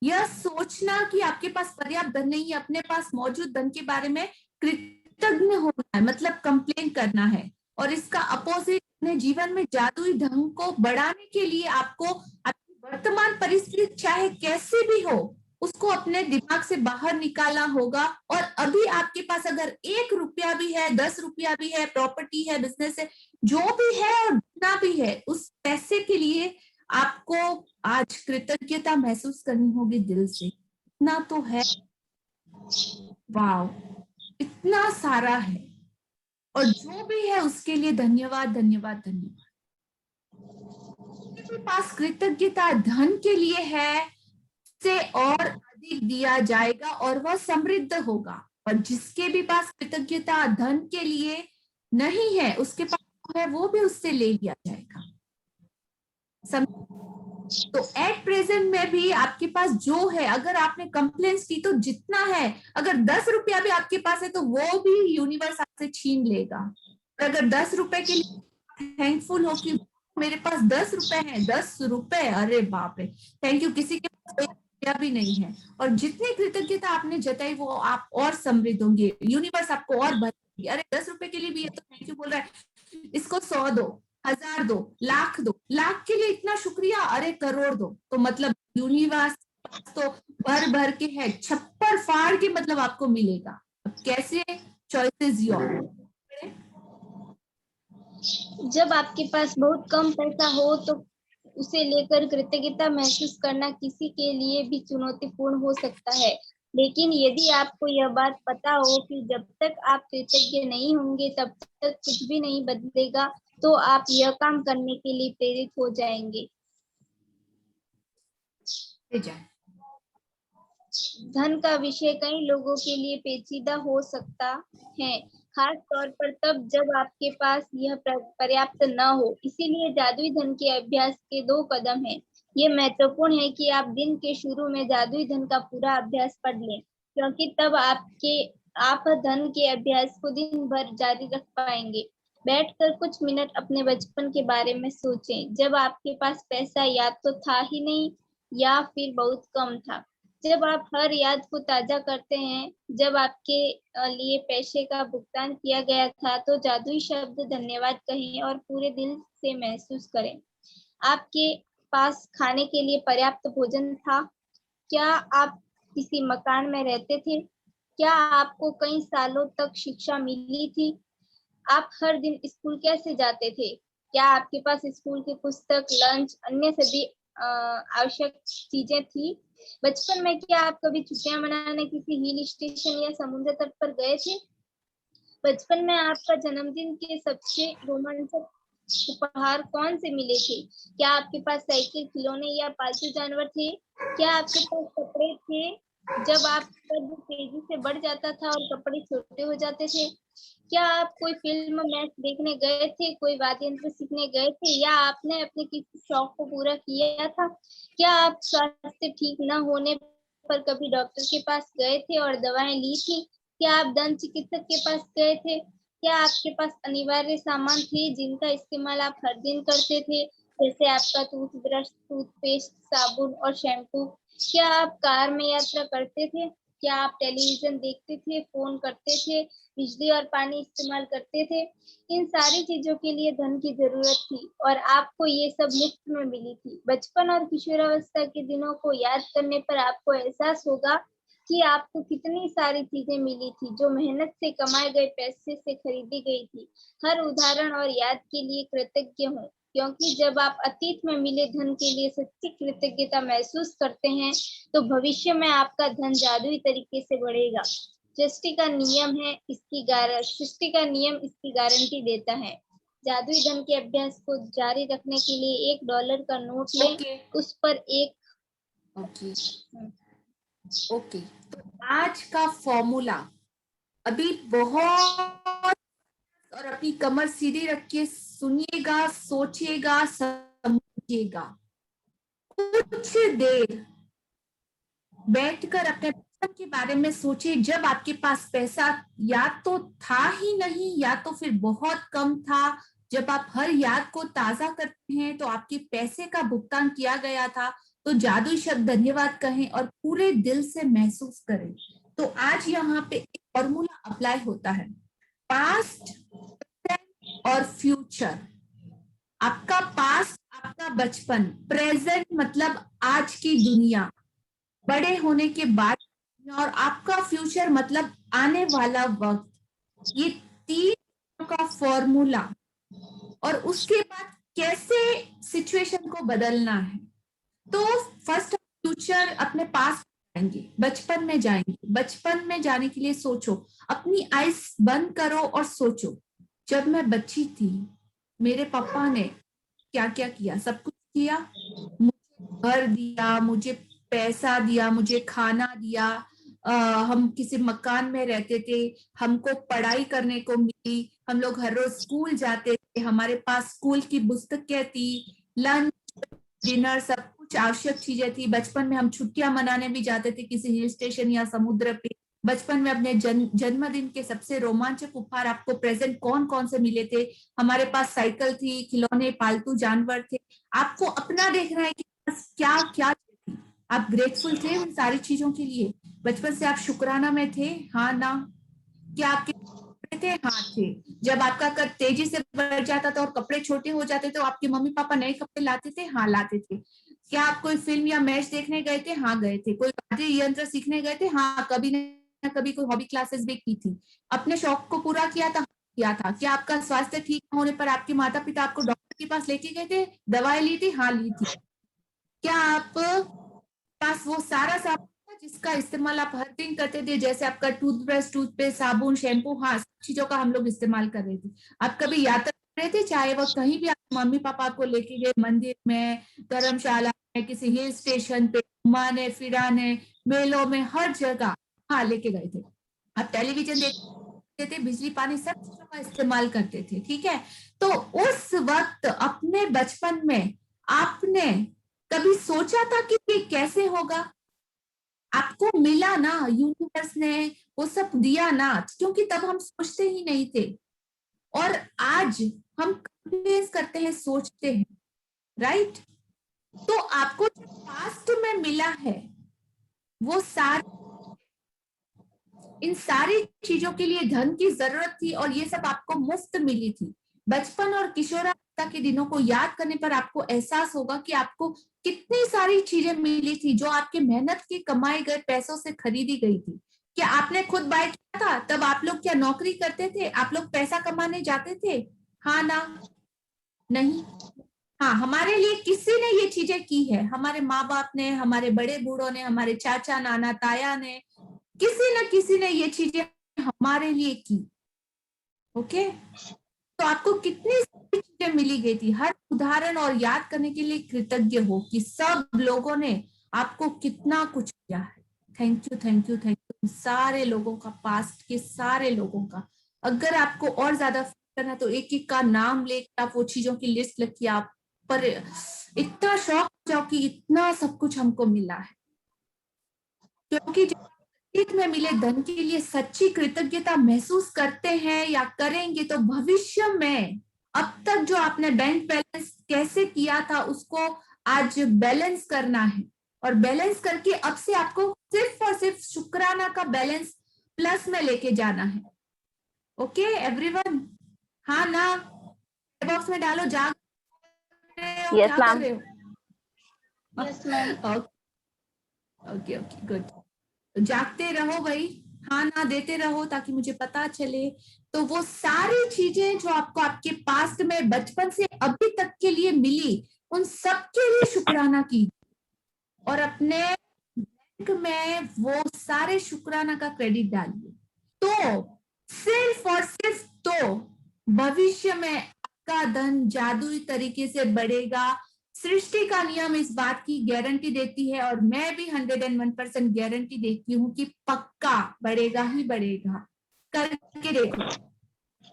यह सोचना कि आपके पास पर्याप्त धन नहीं है, अपने पास मौजूद धन के बारे में कृतज्ञ होना है, मतलब कंप्लेन करना है। और इसका अपोजिट अपने जीवन में जादुई ढंग को बढ़ाने के लिए आपको आपकी वर्तमान परिस्थिति चाहे कैसी भी हो, उसको अपने दिमाग से बाहर निकालना होगा। और अभी आपके पास अगर 1 रुपया भी है, 10 रुपया भी है, प्रॉपर्टी है, बिजनेस है, जो भी है और जितना भी है, उस पैसे के लिए आपको आज कृतज्ञता महसूस करनी होगी दिल से। इतना तो है, वाव, इतना सारा है। और जो भी है उसके लिए धन्यवाद, धन्यवाद, धन्यवाद। जिसके पास कृतज्ञता धन के लिए है, से और अधिक दिया जाएगा और वह समृद्ध होगा। और जिसके भी पास कृतज्ञता धन के लिए नहीं है, उसके पास है वो भी उससे ले लिया जाएगा। तो एट प्रेजेंट में भी आपके पास जो है, अगर आपने कंप्लेंट्स की तो जितना है, अगर 10 रुपया भी आपके पास है तो वो भी यूनिवर्स आपसे छीन लेगा। और अगर 10 रुपए के लिए थैंकफुल हो कि मेरे पास 10 रुपए हैं, 10 रुपए, अरे बाप रे, थैंक यू। किसी के पास 1 रुपया भी नहीं है और जितनी कृतज्ञता आपने जताई वो आप और समृद्ध होंगे, यूनिवर्स आपको और भरेगी। अरे 10 रुपए के लिए भी ये तो थैंक यू बोल रहा है, इसको 100 दो, 1000 दो, लाख दो, लाख के लिए इतना शुक्रिया, अरे करोड़ दो। तो मतलब यूनिवर्स तो भर भर के है, छप्पर फाड़ के मतलब आपको मिलेगा। अब कैसे, चॉइसेस योर। जब आपके पास बहुत कम पैसा हो तो उसे लेकर कृतज्ञता महसूस करना किसी के लिए भी चुनौतीपूर्ण हो सकता है। लेकिन यदि आपको यह बात पता हो कि जब तक आप कृतज्ञ नहीं होंगे तब तक कुछ भी नहीं बदलेगा, तो आप यह काम करने के लिए प्रेरित हो जाएंगे। धन का विषय कई लोगों के लिए पेचीदा हो सकता है, खास तौर पर तब जब आपके पास यह पर्याप्त न हो। इसीलिए जादुई धन के अभ्यास के 2 कदम हैं। ये महत्वपूर्ण है कि आप दिन के शुरू में जादुई धन का पूरा अभ्यास पढ़ लें, क्योंकि तब आप धन के अभ्यास को दिन भर जारी रख पाएंगे। बैठकर कुछ मिनट अपने बचपन के बारे में सोचें, जब आपके पास पैसा या तो था ही नहीं या फिर बहुत कम था। जब आप हर याद को ताजा करते हैं, जब आपके लिए पैसे का भुगतान किया गया था, तो जादुई शब्द धन्यवाद कहें और पूरे दिल से महसूस करें। आपके पास खाने के लिए पर्याप्त भोजन था? क्या आप किसी मकान में रहते थे? क्या आपको कई सालों तक शिक्षा मिली थी? आप हर दिन स्कूल कैसे जाते थे? क्या आपके पास स्कूल की पुस्तक, लंच, अन्य सभी आवश्यक चीजें थी? बचपन में क्या आप कभी छुट्टियां मनाने किसी हिल स्टेशन या समुद्र तट पर गए थे? बचपन में आपका जन्मदिन के सबसे रोमांचक उपहार कौन से मिले थे? क्या आपके पास साइकिल, खिलौने या पालतू जानवर थे? क्या आपके पास कपड़े थे जब आपका कद तेजी से बढ़ जाता था और कपड़े छोटे हो जाते थे? क्या आप कोई फिल्म मैच देखने गए थे, कोई वाद्य यंत्र सीखने गए थे, या आपने अपने किसी शौक को पूरा किया था? क्या आप स्वास्थ्य ठीक न होने पर कभी डॉक्टर के पास गए थे और दवाएं ली थी? क्या आप दंत चिकित्सक के पास गए थे? क्या आपके पास अनिवार्य सामान थे जिनका इस्तेमाल आप हर दिन करते थे, जैसे आपका टूथब्रश, टूथपेस्ट, साबुन और शैम्पू? क्या आप कार में यात्रा करते थे? क्या आप टेलीविजन देखते थे, फोन करते थे, बिजली और पानी इस्तेमाल करते थे? इन सारी चीजों के लिए धन की जरूरत थी और आपको ये सब मुफ्त में मिली थी। बचपन और किशोरावस्था के दिनों को याद करने पर आपको एहसास होगा कि आपको कितनी सारी चीजें मिली थी जो मेहनत से कमाए गए पैसे से खरीदी गई थी। हर उदाहरण और याद के लिए कृतज्ञ हूँ, क्योंकि जब आप अतीत में मिले धन के लिए सच्ची कृतज्ञता महसूस करते हैं तो भविष्य में आपका धन जादुई तरीके से बढ़ेगा। सृष्टि का नियम इसकी गारंटी देता है। जादुई धन के अभ्यास को जारी रखने के लिए $1 का नोट लें, ओके उस पर एक ओके ओके। तो आज का फॉर्मूला अभी बहुत, और अपनी कमर सीधी रख के सुनिएगा, सोचिएगा, समझिएगा। कुछ देर बैठकर अपने बचपन के बारे में सोचिए, जब आपके पास पैसा या तो था ही नहीं या तो फिर बहुत कम था। जब आप हर याद को ताजा करते हैं तो आपके पैसे का भुगतान किया गया था। तो जादुई शब्द धन्यवाद कहें और पूरे दिल से महसूस करें। तो आज यहाँ पे एक फॉर्मूला अप्लाई होता है, पास्ट और फ्यूचर। आपका पास्ट आपका बचपन, प्रेजेंट मतलब आज की दुनिया बड़े होने के बाद, और आपका फ्यूचर मतलब आने वाला वक्त। ये 3 का फॉर्मूला, और उसके बाद कैसे सिचुएशन को बदलना है। तो फर्स्ट फ्यूचर, अपने पास जाएंगे, बचपन में जाएंगे। बचपन में जाने के लिए सोचो, अपनी आइज बंद करो और सोचो, जब मैं बच्ची थी मेरे पापा ने क्या क्या किया। सब कुछ किया, मुझे घर दिया, मुझे पैसा दिया, मुझे खाना दिया। हम किसी मकान में रहते थे, हमको पढ़ाई करने को मिली, हम लोग हर रोज स्कूल जाते थे, हमारे पास स्कूल की पुस्तकें थी, लंच डिनर सब कुछ आवश्यक चीजें थी। बचपन में हम छुट्टियां मनाने भी जाते थे किसी हिल स्टेशन या समुद्र पे। बचपन में अपने जन्मदिन के सबसे रोमांचक उपहार आपको प्रेजेंट कौन कौन से मिले थे? हमारे पास साइकिल थी, खिलौने, पालतू जानवर थे। आपको अपना देखना है कि क्या क्या थी। आप ग्रेटफुल थे उन सारी चीजों के लिए? बचपन से आप शुक्राना में थे, हाँ ना? क्या आपके थे? हाँ थे। जब आपका कद तेजी से बढ़ जाता था और कपड़े छोटे हो जाते थे तो आपके मम्मी पापा नए कपड़े लाते थे? हाँ लाते थे। क्या आप कोई फिल्म या मैच देखने गए थे? हाँ गए थे। कोई वाद्य यंत्र सीखने गए थे? हाँ कभी न कभी कोई हॉबी क्लासेस भी की थी। अपने शौक को पूरा किया था? किया था। क्या आपका स्वास्थ्य ठीक होने पर आपके माता पिता आपको डॉक्टर के पास लेके गए थे? दवाई ली थी? हाँ ली थी। क्या आप पास वो सारा सामान था जिसका इस्तेमाल आप हर दिन करते थे, जैसे आपका टूथब्रश, टूथपेस्ट, साबुन, शैम्पू? हाँ, चीजों का हम लोग इस्तेमाल कर रहे थे। आप कभी यात्रा कर रहे थे, चाहे वो कहीं भी, आप मम्मी पापा आपको लेके गए, मंदिर में, धर्मशाला में, किसी हिल स्टेशन पे घुमाने फिराने, मेलों में, हर जगह हाँ लेके गए थे। आप टेलीविजन देखते थे, बिजली पानी सब चीजों का इस्तेमाल करते थे, ठीक है? तो उस वक्त अपने बचपन में आपने कभी सोचा था कि ये कैसे होगा? आपको मिला ना, यूनिवर्स ने वो सब दिया ना, क्योंकि तब हम सोचते ही नहीं थे। और आज हम कन्विंस करते हैं, सोचते हैं, राइट? तो आपको जो पास्ट में मिला है वो इन सारी चीजों के लिए धन की जरूरत थी, और ये सब आपको मुफ्त मिली थी। बचपन और किशोरावस्था के दिनों को याद करने पर आपको एहसास होगा कि आपको कितनी सारी चीजें मिली थी जो आपके मेहनत के कमाए गए पैसों से खरीदी गई थी। क्या आपने खुद बाय किया था? तब आप लोग क्या नौकरी करते थे? आप लोग पैसा कमाने जाते थे? हाँ ना? नहीं। हाँ, हमारे लिए किसी ने ये चीजें की है, हमारे माँ बाप ने, हमारे बड़े बूढ़ों ने, हमारे चाचा नाना ताया ने, किसी न किसी ने ये चीजें हमारे लिए की। ओके, तो आपको कितनी सारी चीजें मिली गई थी। हर उदाहरण और याद करने के लिए कृतज्ञ हो कि सब लोगों ने आपको कितना कुछ किया है। Thank you, thank you, thank you सारे लोगों का, पास्ट के सारे लोगों का। अगर आपको और ज्यादा करना तो एक एक का नाम लेकर आप वो चीजों की लिस्ट लिखिए आप, पर इतना शौक हो जाओ कि इतना सब कुछ हमको मिला है। क्योंकि जब अतीत में मिले धन के लिए सच्ची कृतज्ञता महसूस करते हैं या करेंगे तो भविष्य में अब तक जो आपने बैंक बैलेंस कैसे किया था उसको आज बैलेंस करना है, और बैलेंस करके अब से आपको सिर्फ और सिर्फ शुक्राना का बैलेंस प्लस में लेके जाना है। Okay everyone? हाँ ना? बॉक्स में डालो, जाग रहे हो? Yes, क्या कर ma'am. रहे हो? Yes ma'am. Okay okay good. जागते रहो भाई, हाँ ना देते रहो ताकि मुझे पता चले। तो वो सारी चीजें जो आपको आपके पास्ट में बचपन से अभी तक के लिए मिली, उन सब के लिए शुक्राना की, और अपने बैंक में वो सारे शुक्राना का क्रेडिट डालिए। तो सिर्फ और सिर्फ तो भविष्य में आपका धन जादुई तरीके से बढ़ेगा। सृष्टि का नियम इस बात की गारंटी देती है, और मैं भी 101% गारंटी देती हूँ कि पक्का बढ़ेगा ही बढ़ेगा। करके देखो।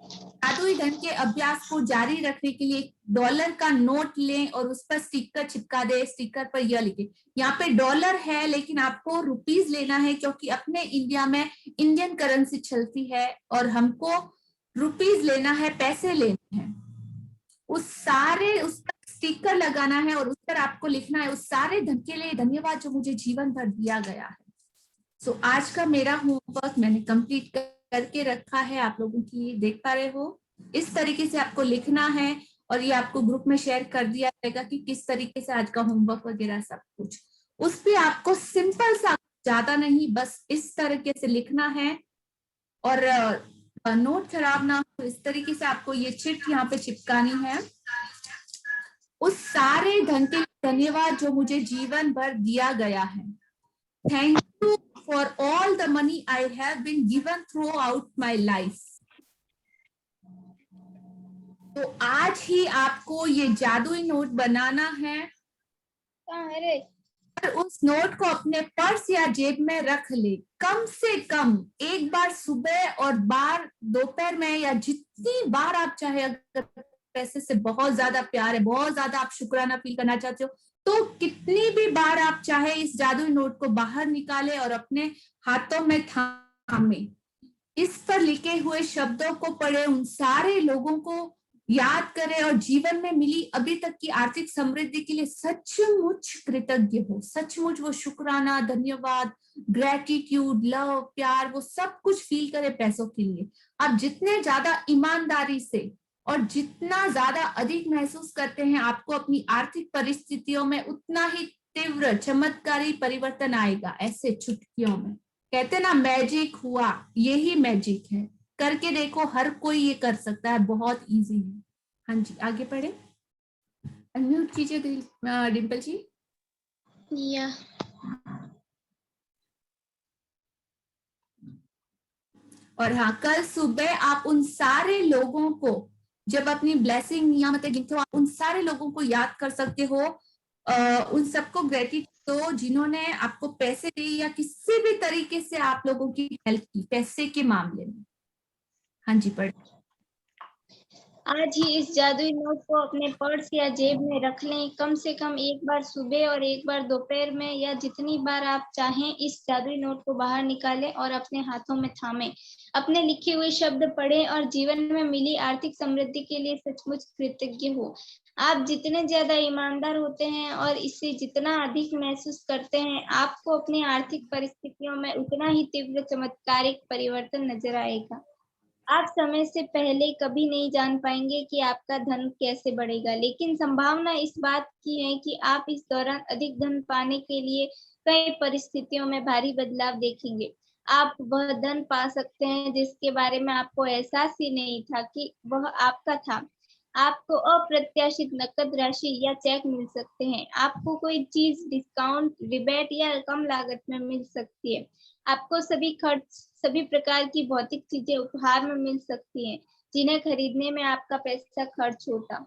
जादुई धन के अभ्यास को जारी रखने के लिए डॉलर का नोट लें और उस पर स्टिकर चिपका दे। स्टिकर पर यह लिखे, यहाँ पे डॉलर है लेकिन आपको रुपीज लेना है, क्योंकि अपने इंडिया में इंडियन करेंसी चलती है और हमको रुपीज लेना है, पैसे लेने हैं। उस पर स्टिकर लगाना है और उस पर आपको लिखना है, उस सारे धन के लिए धन्यवाद जो मुझे जीवन भर दिया गया है। सो आज का मेरा होमवर्क मैंने कंप्लीट करके रखा है, आप लोगों की देख पा रहे हो। इस तरीके से आपको लिखना है, और ये आपको ग्रुप में शेयर कर दिया जाएगा कि किस तरीके से आज का होमवर्क वगैरह सब कुछ। उस पे आपको सिंपल सा, ज्यादा नहीं, बस इस तरीके से लिखना है, और नोट खराब ना हो इस तरीके से आपको ये चिट यहाँ पे चिपकानी है। उस सारे धन के धन्यवाद जो मुझे जीवन भर दिया गया है। Thank you for all the money I have been given throughout my life. तो आज ही आपको ये जादुई नोट बनाना है, और उस नोट को अपने पर्स या जेब में रख ले। कम से कम एक बार सुबह और बार दोपहर में, या जितनी बार आप चाहे। अगर पैसे से बहुत ज्यादा प्यार है, बहुत ज्यादा आप शुक्राना फील करना चाहते हो, तो कितनी भी बार आप चाहे इस जादुई नोट को बाहर निकाले और अपने हाथों में थामे। इस पर लिखे हुए शब्दों को पढ़े, उन सारे लोगों को याद करें, और जीवन में मिली अभी तक की आर्थिक समृद्धि के लिए सचमुच कृतज्ञ हो। सचमुच वो शुक्राना, धन्यवाद, ग्रेटिट्यूड, लव, प्यार, वो सब कुछ फील करें पैसों के लिए। आप जितने ज्यादा ईमानदारी से और जितना ज्यादा अधिक महसूस करते हैं आपको अपनी आर्थिक परिस्थितियों में, उतना ही तीव्र चमत्कारी परिवर्तन आएगा। ऐसे चुटकियों में कहते ना मैजिक हुआ, यही मैजिक है। करके देखो, हर कोई ये कर सकता है, बहुत इजी है। हाँ जी आगे बढ़े। अनम्यूट कीजिए डिम्पल जी। या और हाँ, कल सुबह आप उन सारे लोगों को, जब अपनी ब्लेसिंग नियामतें गिनते हो, आप उन सारे लोगों को याद कर सकते हो, उन सबको ग्रेटिट्यूड दो जिन्होंने आपको पैसे दिए या किसी भी तरीके से आप लोगों की हेल्प की पैसे के मामले में। हाँ जी पढ़। आज ही इस जादुई नोट को अपने पर्स या जेब में रख लें। कम से कम एक बार सुबह और एक बार दोपहर में, या जितनी बार आप चाहें इस जादुई नोट को बाहर निकालें और अपने हाथों में थामें। अपने लिखे हुए शब्द पढ़ें और जीवन में मिली आर्थिक समृद्धि के लिए सचमुच कृतज्ञ हो। आप जितने ज्यादा ईमानदार होते हैं और इससे जितना अधिक महसूस करते हैं, आपको अपनी आर्थिक परिस्थितियों में उतना ही तीव्र चमत्कारिक परिवर्तन नजर आएगा। आप समय से पहले कभी नहीं जान पाएंगे कि आपका धन कैसे बढ़ेगा, लेकिन संभावना इस बात की है कि आप इस दौरान अधिक धन पाने के लिए कई परिस्थितियों में भारी बदलाव देखेंगे। आप वह धन पा सकते हैं जिसके बारे में आपको एहसास ही नहीं था कि वह आपका था। आपको अप्रत्याशित नकद राशि या चेक मिल सकते हैं। आपको कोई चीज डिस्काउंट, रिबेट या कम लागत में मिल सकती है। आपको सभी प्रकार की भौतिक चीजें उपहार में मिल सकती हैं, जिन्हें खरीदने में आपका पैसा खर्च होता।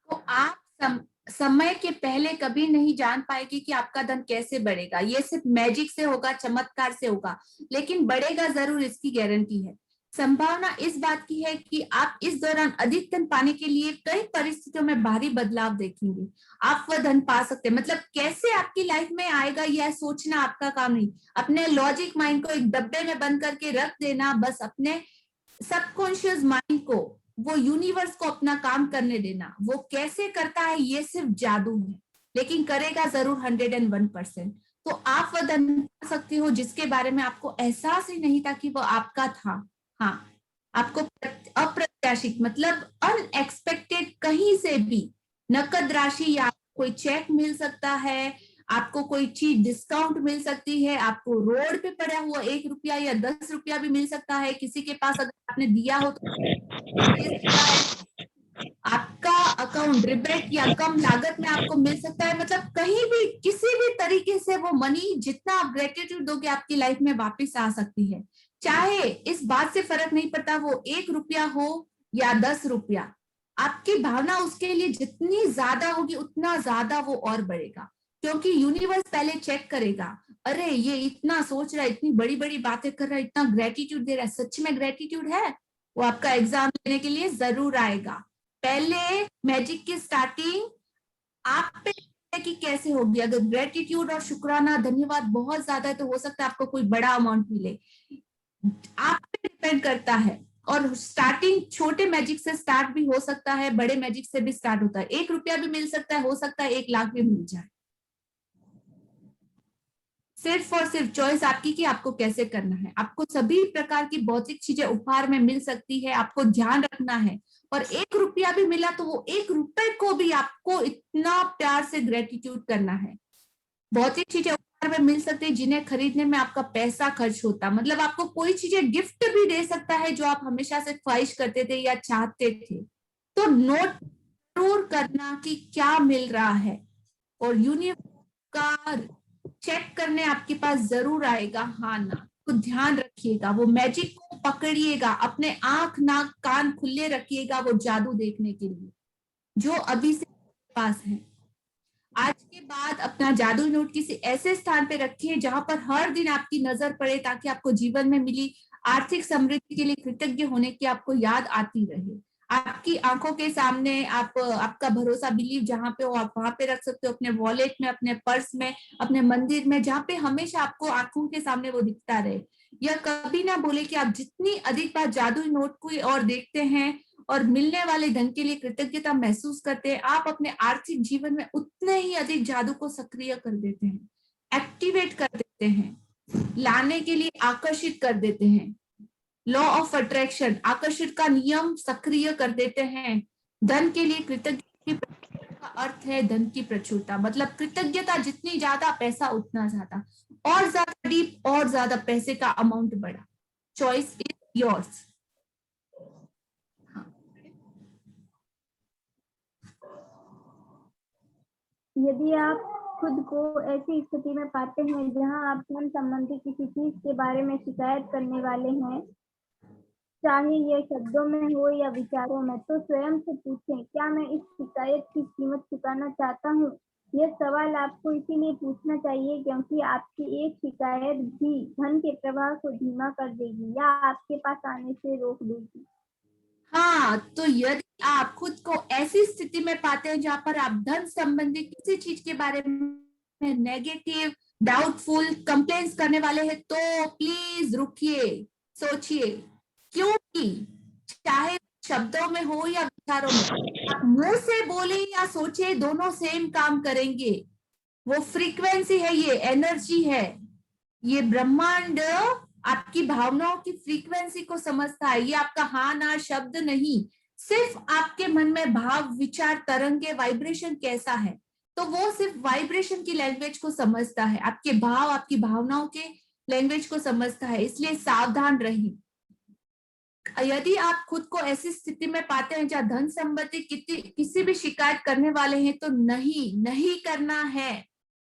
तो आप समय के पहले कभी नहीं जान पाएगी कि आपका धन कैसे बढ़ेगा। ये सिर्फ मैजिक से होगा, चमत्कार से होगा, लेकिन बढ़ेगा जरूर, इसकी गारंटी है। संभावना इस बात की है कि आप इस दौरान अधिक धन पाने के लिए कई परिस्थितियों में भारी बदलाव देखेंगे। आप वह धन पा सकते हैं। मतलब कैसे आपकी लाइफ में आएगा यह सोचना आपका काम नहीं। अपने लॉजिक माइंड को एक डब्बे में बंद करके रख देना, बस अपने सबकॉन्शियस माइंड को, वो यूनिवर्स को अपना काम करने देना। वो कैसे करता है ये सिर्फ जादू है, लेकिन करेगा जरूर 101%। तो आप वह धन पा सकते हो जिसके बारे में आपको एहसास ही नहीं था कि वो आपका था। हाँ, आपको अप्रत्याशित मतलब अनएक्सपेक्टेड कहीं से भी नकद राशि या कोई चेक मिल सकता है, आपको कोई चीज डिस्काउंट मिल सकती है, आपको रोड पे पड़ा हुआ 1 रुपया या 10 रुपया भी मिल सकता है। किसी के पास अगर आपने दिया हो तो दे सकता है। आपका अकाउंट रिबेट या कम लागत में आपको मिल सकता है। मतलब कहीं भी किसी भी तरीके से वो मनी, जितना आप ग्रेटिट्यूड दोगे, आपकी लाइफ में वापस आ सकती है। चाहे इस बात से फर्क नहीं पड़ता वो 1 रुपया हो या 10 रुपया, आपकी भावना उसके लिए जितनी ज्यादा होगी उतना ज्यादा वो और बढ़ेगा। क्योंकि यूनिवर्स पहले चेक करेगा, अरे ये इतना सोच रहा है, इतनी बड़ी बड़ी बातें कर रहा है, इतना ग्रेटिट्यूड दे रहा है, सच में ग्रेटिट्यूड है। वो आपका एग्जाम लेने के लिए जरूर आएगा। पहले मैजिक की स्टार्टिंग आप पे है कि कैसे होगी। अगर ग्रेटिट्यूड और शुक्राना, धन्यवाद बहुत ज्यादा है तो हो सकता है आपको कोई बड़ा अमाउंट मिले। आप पे डिपेंड करता है। और स्टार्टिंग छोटे मैजिक से स्टार्ट भी हो सकता है, बड़े मैजिक से भी स्टार्ट होता है। 1 रुपया भी मिल सकता है, हो सकता है 1 लाख भी मिल जाए। सिर्फ और सिर्फ चॉइस आपकी कि आपको कैसे करना है। आपको सभी प्रकार की भौतिक चीजें उपहार में मिल सकती है, आपको ध्यान रखना है। और 1 रुपया भी मिला तो वो 1 रुपए को भी आपको इतना प्यार से ग्रेटिट्यूड करना है। भौतिक चीजें उपहार में मिल सकती है जिन्हें खरीदने में आपका पैसा खर्च होता। मतलब आपको कोई चीजें गिफ्ट भी दे सकता है जो आप हमेशा से ख्वाहिश करते थे या चाहते थे। तो नोट जरूर करना कि क्या मिल रहा है, और यूनिवर्स का चेक करने आपके पास जरूर आएगा, हाँ ना। तो ध्यान रखिएगा, वो मैजिक को पकड़िएगा, अपने आंख नाक कान खुले रखिएगा वो जादू देखने के लिए जो अभी से पास है। आज के बाद अपना जादू नोट किसी ऐसे स्थान पे रखिए जहां पर हर दिन आपकी नजर पड़े, ताकि आपको जीवन में मिली आर्थिक समृद्धि के लिए कृतज्ञ होने की आपको याद आती रहे। आपकी आंखों के सामने आप आपका भरोसा बिलीव जहां पे हो आप वहां पे रख सकते हो, अपने वॉलेट में, अपने पर्स में, अपने मंदिर में, जहां पे हमेशा आपको आंखों के सामने वो दिखता रहे। यह कभी ना भूले कि आप जितनी अधिक बार जादू नोट को और देखते हैं और मिलने वाले धन के लिए कृतज्ञता महसूस करते हैं, आप अपने आर्थिक जीवन में उतने ही अधिक जादू को सक्रिय कर देते हैं, एक्टिवेट कर देते हैं, लाने के लिए आकर्षित कर देते हैं। लॉ ऑफ अट्रैक्शन, आकर्षण का नियम सक्रिय कर देते हैं। धन के लिए कृतज्ञता का अर्थ है धन की प्रचुरता। मतलब कृतज्ञता जितनी ज्यादा, पैसा उतना ज्यादा, और ज्यादा डीप और ज्यादा पैसे का अमाउंट बढ़ा। Choice is yours. यदि आप खुद को ऐसी स्थिति में पाते हैं जहां आप धन संबंधी किसी चीज के बारे में शिकायत करने वाले हैं, चाहे यह शब्दों में हो या विचारों में, तो स्वयं से पूछें, क्या मैं इस शिकायत की कीमत चुकाना चाहता हूँ? यह सवाल आपको इसीलिए पूछना चाहिए क्योंकि आपकी एक शिकायत भी धन के प्रवाह को धीमा कर देगी या आपके पास आने से रोक देगी। हाँ, तो यदि आप खुद को ऐसी स्थिति में पाते हैं जहां पर आप धन संबंधी किसी चीज के बारे में नेगेटिव, डाउटफुल, कंप्लेंट्स करने वाले हैं, तो प्लीज रुकिए, सोचिए। क्योंकि चाहे शब्दों में हो या विचारों में, आप मुंह से बोले या सोचे, दोनों सेम काम करेंगे। वो फ्रीक्वेंसी है, ये एनर्जी है, ये ब्रह्मांड आपकी भावनाओं की फ्रीक्वेंसी को समझता है। ये आपका हाँ ना शब्द नहीं, सिर्फ आपके मन में भाव, विचार, तरंगे, वाइब्रेशन कैसा है, तो वो सिर्फ वाइब्रेशन की लैंग्वेज को समझता है, आपके भाव, आपकी भावनाओं के लैंग्वेज को समझता है। इसलिए सावधान रहिए। यदि आप खुद को ऐसी स्थिति में पाते हैं जहां धन संबंधी किसी भी शिकायत करने वाले हैं, तो नहीं करना है।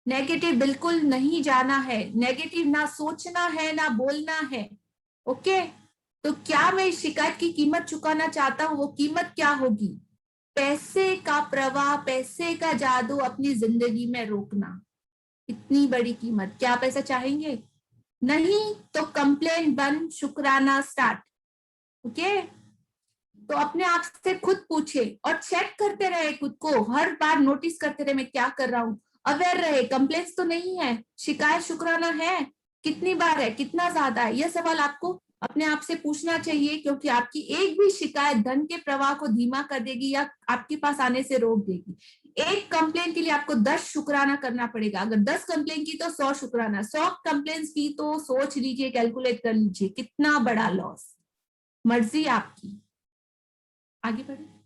नेगेटिव बिल्कुल नहीं जाना है, नेगेटिव ना सोचना है ना बोलना है। ओके, तो क्या मैं इस शिकायत की कीमत चुकाना चाहता हूँ? वो कीमत क्या होगी? पैसे का प्रवाह, पैसे का जादू अपनी जिंदगी में रोकना, इतनी बड़ी कीमत। क्या आप ऐसा चाहेंगे? नहीं तो कंप्लेन बंद, शुक्राना स्टार्ट। ओके, तो अपने आप से खुद पूछे और चेक करते रहे खुद को, हर बार नोटिस करते रहे मैं क्या कर रहा हूँ, अवेयर रहे। कंप्लेंट्स तो नहीं है, शिकायत शुक्राना है, कितनी बार है, कितना ज्यादा है, यह सवाल आपको अपने आप से पूछना चाहिए, क्योंकि आपकी एक भी शिकायत धन के प्रवाह को धीमा कर देगी या आपके पास आने से रोक देगी। एक कंप्लेन के लिए आपको 10 शुक्राना करना पड़ेगा। अगर 10 कंप्लेन की तो 100 शुक्राना, 100 कंप्लेन की तो सोच लीजिए, कैलकुलेट कर लीजिए कितना बड़ा लॉस। मर्जी आपकी, आगे बढ़े।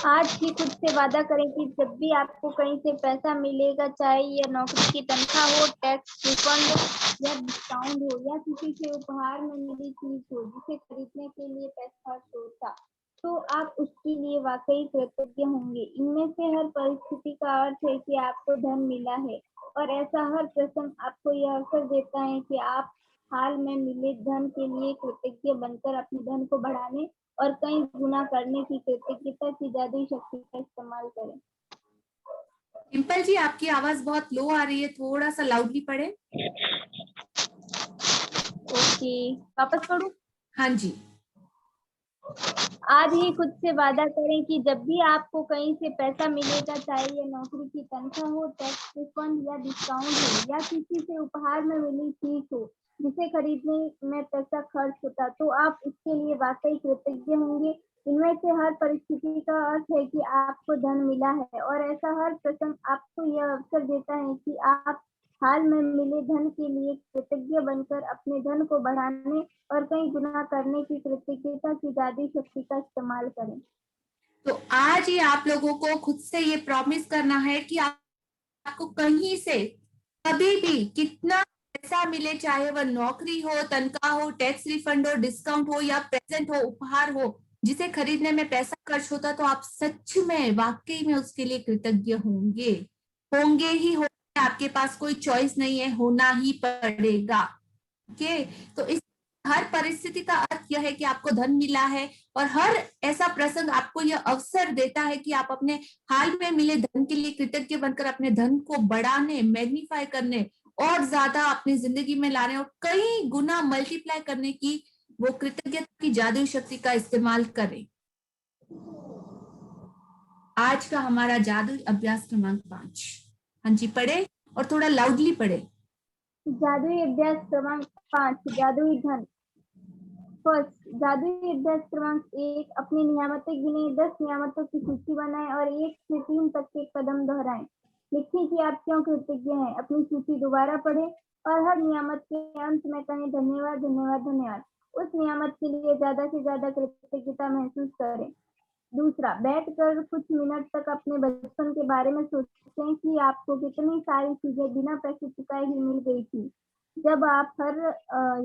आज ही खुद से वादा करें कि जब भी आपको कहीं से पैसा मिलेगा, चाहे यह नौकरी की तनख्वाह हो, टैक्स रिफंड या डिस्काउंट हो, या किसी से उपहार में मिली चीज हो जिसे खरीदने के लिए पैसा होता, तो आप उसके लिए वाकई कृतज्ञ होंगे। इनमें से हर परिस्थिति का अर्थ है कि आपको धन मिला है, और ऐसा हर प्रसंग आपको यह अवसर देता है कि आप हाल में मिले धन के लिए कृतज्ञ बनकर अपने धन को बढ़ाने और कई गुना करने की कृतज्ञता की जादुई शक्ति का इस्तेमाल करें। डिम्पल जी, आपकी आवाज बहुत लो आ रही है, थोड़ा सा लाउडली पढ़े। ओके, वापस पढ़ूं? हाँ जी। आज ही खुद से वादा करें कि जब भी आपको कहीं से पैसा मिलेगा, चाहे ये नौकरी की तनख्वाह हो, टैक्स रिफंड या डिस्काउंट हो, या किसी से उपहार में मिली चीज हो जिसे खरीदने में पैसा खर्च होता, तो आप उसके लिए वाकई कृतज्ञ होंगे। इनमें से हर परिस्थिति का अर्थ है कि आपको धन मिला है, और ऐसा हर प्रसंग आपको यह अवसर देता है कि आप हाल में मिले धन के लिए कृतज्ञ बनकर अपने धन को बढ़ाने और कई गुना करने की कृतज्ञता की जादुई शक्ति का इस्तेमाल करें। तो आज ही आप लोगों को खुद से ये प्रॉमिस करना है कि आपको कहीं से कभी भी कितना पैसा मिले, चाहे वह नौकरी हो, तनख्वाह हो, टैक्स रिफंड हो, डिस्काउंट हो या प्रेजेंट हो, उपहार हो, जिसे खरीदने में पैसा खर्च होता, तो आप सच में वाकई में उसके लिए कृतज्ञ होंगे। होंगे ही होंगे, आपके पास कोई चॉइस नहीं है, होना ही पड़ेगा। ओके, तो इस हर परिस्थिति का अर्थ यह है कि आपको धन मिला है, और हर ऐसा प्रसंग आपको यह अवसर देता है कि आप अपने हाल में मिले धन के लिए कृतज्ञ बनकर अपने धन को बढ़ाने, मैग्नीफाई करने और ज्यादा अपनी जिंदगी में लाने और कई गुना मल्टीप्लाई करने की वो कृतज्ञता की जादुई शक्ति का इस्तेमाल करें। आज का हमारा जादुई अभ्यास क्रमांक 5। हाँ जी, पढ़े और थोड़ा लाउडली पढ़े। जादुई अभ्यास क्रमांक 5, जादुई धन। फर्स्ट, जादुई अभ्यास क्रमांक 1, अपनी नियामतें गिने। 10 नियामतों की सूची बनाएं और 1 से 3 तक के कदम दोहराएं। लिखें कि आप क्यों कृतज्ञ हैं। अपनी सूची दोबारा पढ़ें और हर नियामत के अंत में कहें धन्यवाद, धन्यवाद, धन्यवाद। उस नियामत के लिए ज्यादा से ज्यादा कृतज्ञता महसूस करें। दूसरा, बैठकर कुछ मिनट तक अपने बचपन के बारे में सोचें कि आपको कितनी सारी चीजें बिना पैसे चुकाए ही मिल गई थी। जब आप हर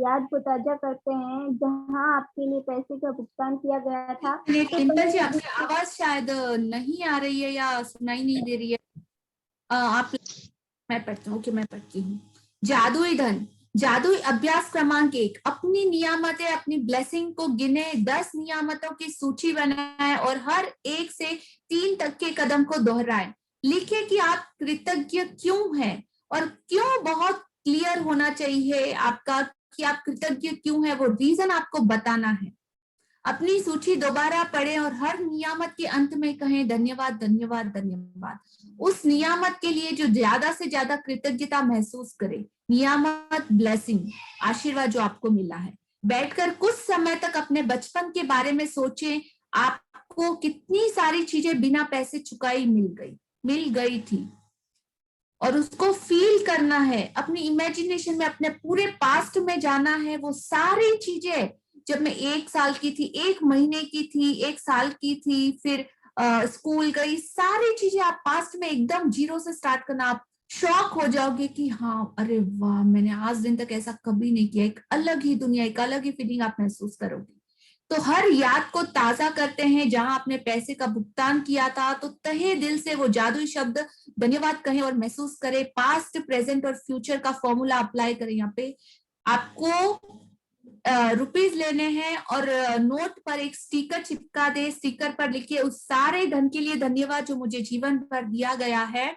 याद को ताजा करते हैं जहां आपके लिए पैसे का भुगतान किया गया था, तो डिम्पल जी, आपकी आवाज शायद नहीं आ रही है या सुनाई नहीं दे रही है। आप, मैं पढ़ती हूँ। ओके, मैं पढ़ती हूँ। जादुई धन, जादुई अभ्यास क्रमांक 1, अपनी नियामतें, अपनी ब्लेसिंग को गिने। 10 नियामतों की सूची बनाए और हर 1 से 3 तक के कदम को दोहराएं। लिखे कि आप कृतज्ञ क्यों हैं, और क्यों बहुत क्लियर होना चाहिए आपका कि आप कृतज्ञ क्यों हैं, वो रीजन आपको बताना है। अपनी सूची दोबारा पढ़ें और हर नियामत के अंत में कहें धन्यवाद, धन्यवाद, धन्यवाद। उस नियामत के लिए जो ज्यादा से ज्यादा कृतज्ञता महसूस करे, नियामत, ब्लेसिंग, आशीर्वाद जो आपको मिला है। बैठकर कुछ समय तक अपने बचपन के बारे में सोचें, आपको कितनी सारी चीजें बिना पैसे चुकाई मिल गई थी, और उसको फील करना है। अपनी इमेजिनेशन में अपने पूरे पास्ट में जाना है। वो सारी चीजें, जब मैं 1 साल की थी, 1 महीने की थी, 1 साल की थी, फिर स्कूल गई, सारी चीजें आप पास्ट में एकदम जीरो से स्टार्ट करना। आप शॉक हो जाओगे कि हाँ, अरे वाह, मैंने आज दिन तक ऐसा कभी नहीं किया। एक अलग ही दुनिया, एक अलग ही फीलिंग आप महसूस करोगे। तो हर याद को ताजा करते हैं जहां आपने पैसे का भुगतान किया था, तो तहे दिल से वो जादुई शब्द धन्यवाद कहें और महसूस करें। पास्ट, प्रेजेंट और फ्यूचर का फॉर्मूला अप्लाई करें। यहाँ पे आपको रुपीज लेने हैं और नोट पर एक स्टिकर चिपका दे, स्टिकर पर लिखिए उस सारे धन के लिए धन्यवाद जो मुझे जीवन भर दिया गया है।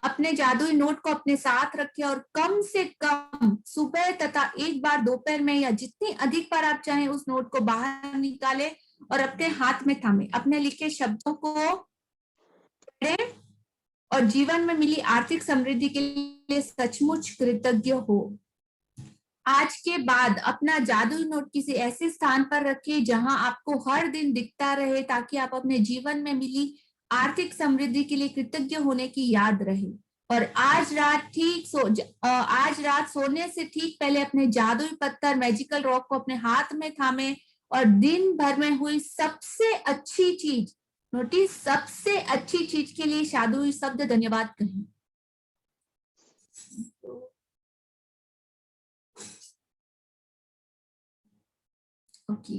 अपने जादुई नोट को अपने साथ रखें और कम से कम सुबह तथा एक बार दोपहर में या जितनी अधिक बार आप चाहें उस नोट को बाहर निकालें और अपने हाथ में थामे। अपने लिखे शब्दों को पढ़ें और जीवन में मिली आर्थिक समृद्धि के लिए सचमुच कृतज्ञ हो। आज के बाद अपना जादुई नोट किसी ऐसे स्थान पर रखें जहां आपको हर दिन दिखता रहे, ताकि आप अपने जीवन में मिली आर्थिक समृद्धि के लिए कृतज्ञ होने की याद रहे। और आज रात सोने से ठीक पहले अपने जादुई पत्थर मैजिकल रॉक को अपने हाथ में थामे और दिन भर में हुई सबसे अच्छी चीज, नोटिस सबसे अच्छी चीज के लिए जादुई शब्द धन्यवाद कहें। ओके,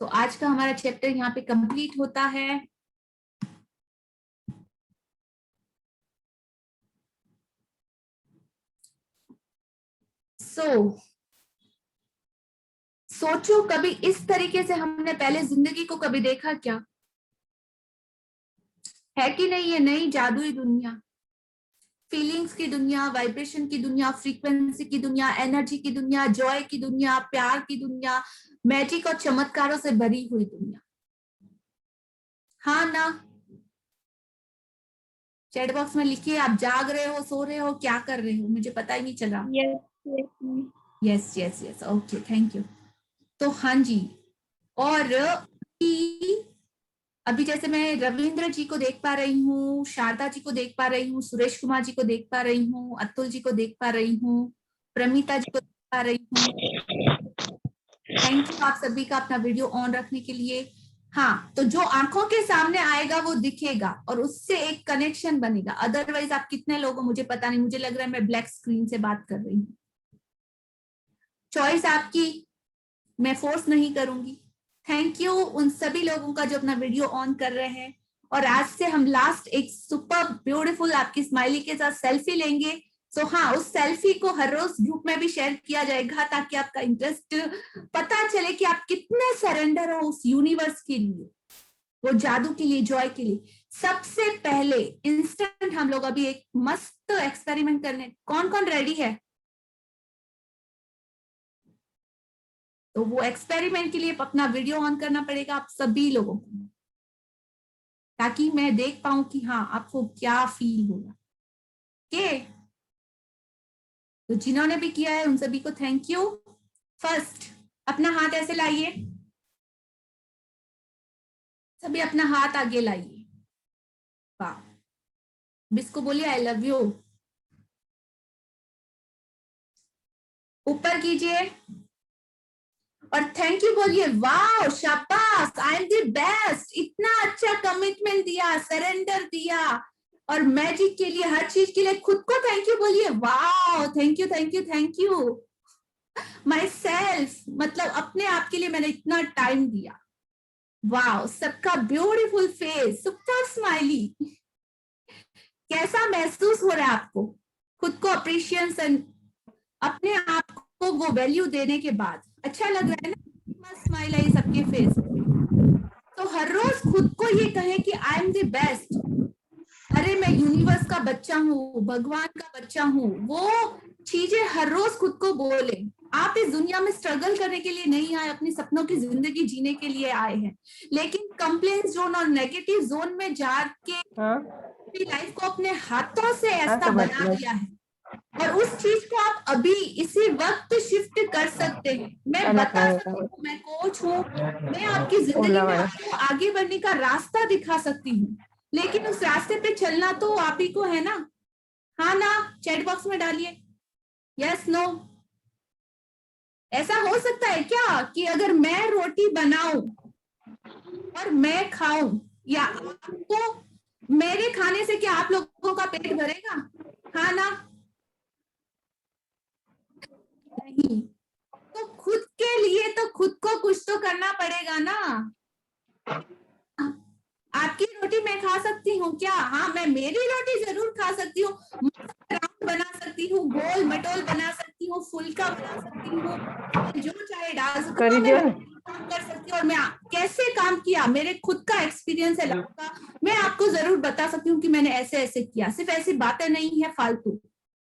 तो आज का हमारा चैप्टर यहाँ पे कंप्लीट होता है। सोचो कभी इस तरीके से हमने पहले जिंदगी को कभी देखा क्या? है कि नहीं? ये नई जादुई दुनिया, फीलिंग्स की दुनिया, वाइब्रेशन की दुनिया, फ्रीक्वेंसी की दुनिया, एनर्जी की दुनिया, जॉय की दुनिया, प्यार की दुनिया, मैजिक और चमत्कारों से भरी हुई दुनिया। हाँ ना? चैट बॉक्स में लिखिए आप जाग रहे हो, सो रहे हो, क्या कर रहे हो, मुझे पता ही नहीं चला। Yes yes yes, okay, thank you. तो हाँ जी, और अभी जैसे मैं रविंद्र जी को देख पा रही हूँ, शारदा जी को देख पा रही हूँ, सुरेश कुमार जी को देख पा रही हूँ, अतुल जी को देख पा रही हूँ, प्रमिता जी को देख पा रही हूँ। थैंक यू आप सभी का अपना वीडियो ऑन रखने के लिए। हाँ, तो जो आंखों के सामने आएगा वो दिखेगा और उससे एक कनेक्शन बनेगा। अदरवाइज आप कितने लोगों, मुझे पता नहीं, मुझे लग रहा है मैं ब्लैक स्क्रीन से बात कर रही हूँ। चॉइस आपकी, मैं फोर्स नहीं करूंगी। थैंक यू उन सभी लोगों का जो अपना वीडियो ऑन कर रहे हैं। और आज से हम लास्ट एक सुपर ब्यूटीफुल आपकी स्माइली के साथ सेल्फी लेंगे। सो हाँ, उस सेल्फी को हर रोज ग्रुप में भी शेयर किया जाएगा ताकि आपका इंटरेस्ट पता चले कि आप कितने सरेंडर हो उस यूनिवर्स के लिए, वो जादू के लिए, जॉय के लिए। सबसे पहले इंस्टेंट हम लोग अभी एक मस्त एक्सपेरिमेंट करने, कौन कौन रेडी है? तो वो एक्सपेरिमेंट के लिए अपना वीडियो ऑन करना पड़ेगा आप सभी लोगों को, ताकि मैं देख पाऊं कि हाँ आपको क्या फील होगा। ओके, तो जिन्होंने भी किया है उन सभी को थैंक यू। फर्स्ट अपना हाथ ऐसे लाइए, सभी अपना हाथ आगे लाइए। वाह, इसको बोलिए आई लव यू। ऊपर कीजिए और थैंक यू बोलिए। वाह, शाबाश, आई एम द बेस्ट। इतना अच्छा कमिटमेंट दिया, सरेंडर दिया और मैजिक के लिए, हर चीज के लिए खुद को थैंक यू बोलिए। वाह, thank you thank you thank you my self, मतलब अपने आप के लिए मैंने इतना टाइम दिया। वाह, सबका ब्यूटीफुल फेस, सुपर स्माइली। कैसा महसूस हो रहा है आपको खुद को अप्रिशिएशन, अपने आप को वो वैल्यू देने के बाद? अच्छा लग रहा है ना? स्माइल आई सबके फेस पे। तो हर रोज खुद को ये कहे कि आई एम द बेस्ट। अरे मैं यूनिवर्स का बच्चा हूँ, भगवान का बच्चा हूँ, वो चीजें हर रोज खुद को बोले। आप इस दुनिया में स्ट्रगल करने के लिए नहीं आए, अपने सपनों की जिंदगी जीने के लिए आए हैं। लेकिन कंप्लेन जोन और नेगेटिव जोन में जाके अपनी लाइफ को अपने हाथों से ऐसा बना दिया है और उस चीज को आप अभी इसी वक्त शिफ्ट कर सकते हैं। मैं बता सकती हूँ, मैं कोच हूँ, मैं आपकी जिंदगी में आपको आगे बढ़ने का रास्ता दिखा सकती हूँ, लेकिन उस रास्ते पे चलना तो आप ही को है ना? हाँ ना? चैट बॉक्स में डालिए यस नो। ऐसा हो सकता है क्या कि अगर मैं रोटी बनाऊं और मैं खाऊं, या आपको मेरे खाने से क्या आप लोगों का पेट भरेगा? हाँ ना? नहीं। तो खुद के लिए तो खुद को कुछ तो करना पड़ेगा ना। आपकी रोटी मैं खा सकती हूँ क्या? हाँ, मैं मेरी रोटी जरूर खा सकती हूँ, राउंड बना सकती हूँ, गोल मटोल बना सकती हूँ, फुल्का बना सकती हूँ, जो चाहे डाल सकती कर हूँ, दिया। मैं काम कर सकती हूँ। और मैं कैसे काम किया, मेरे खुद का एक्सपीरियंस है लाइफ का, मैं आपको जरूर बता सकती हूँ कि मैंने ऐसे ऐसे किया। सिर्फ ऐसी बातें नहीं है फालतू,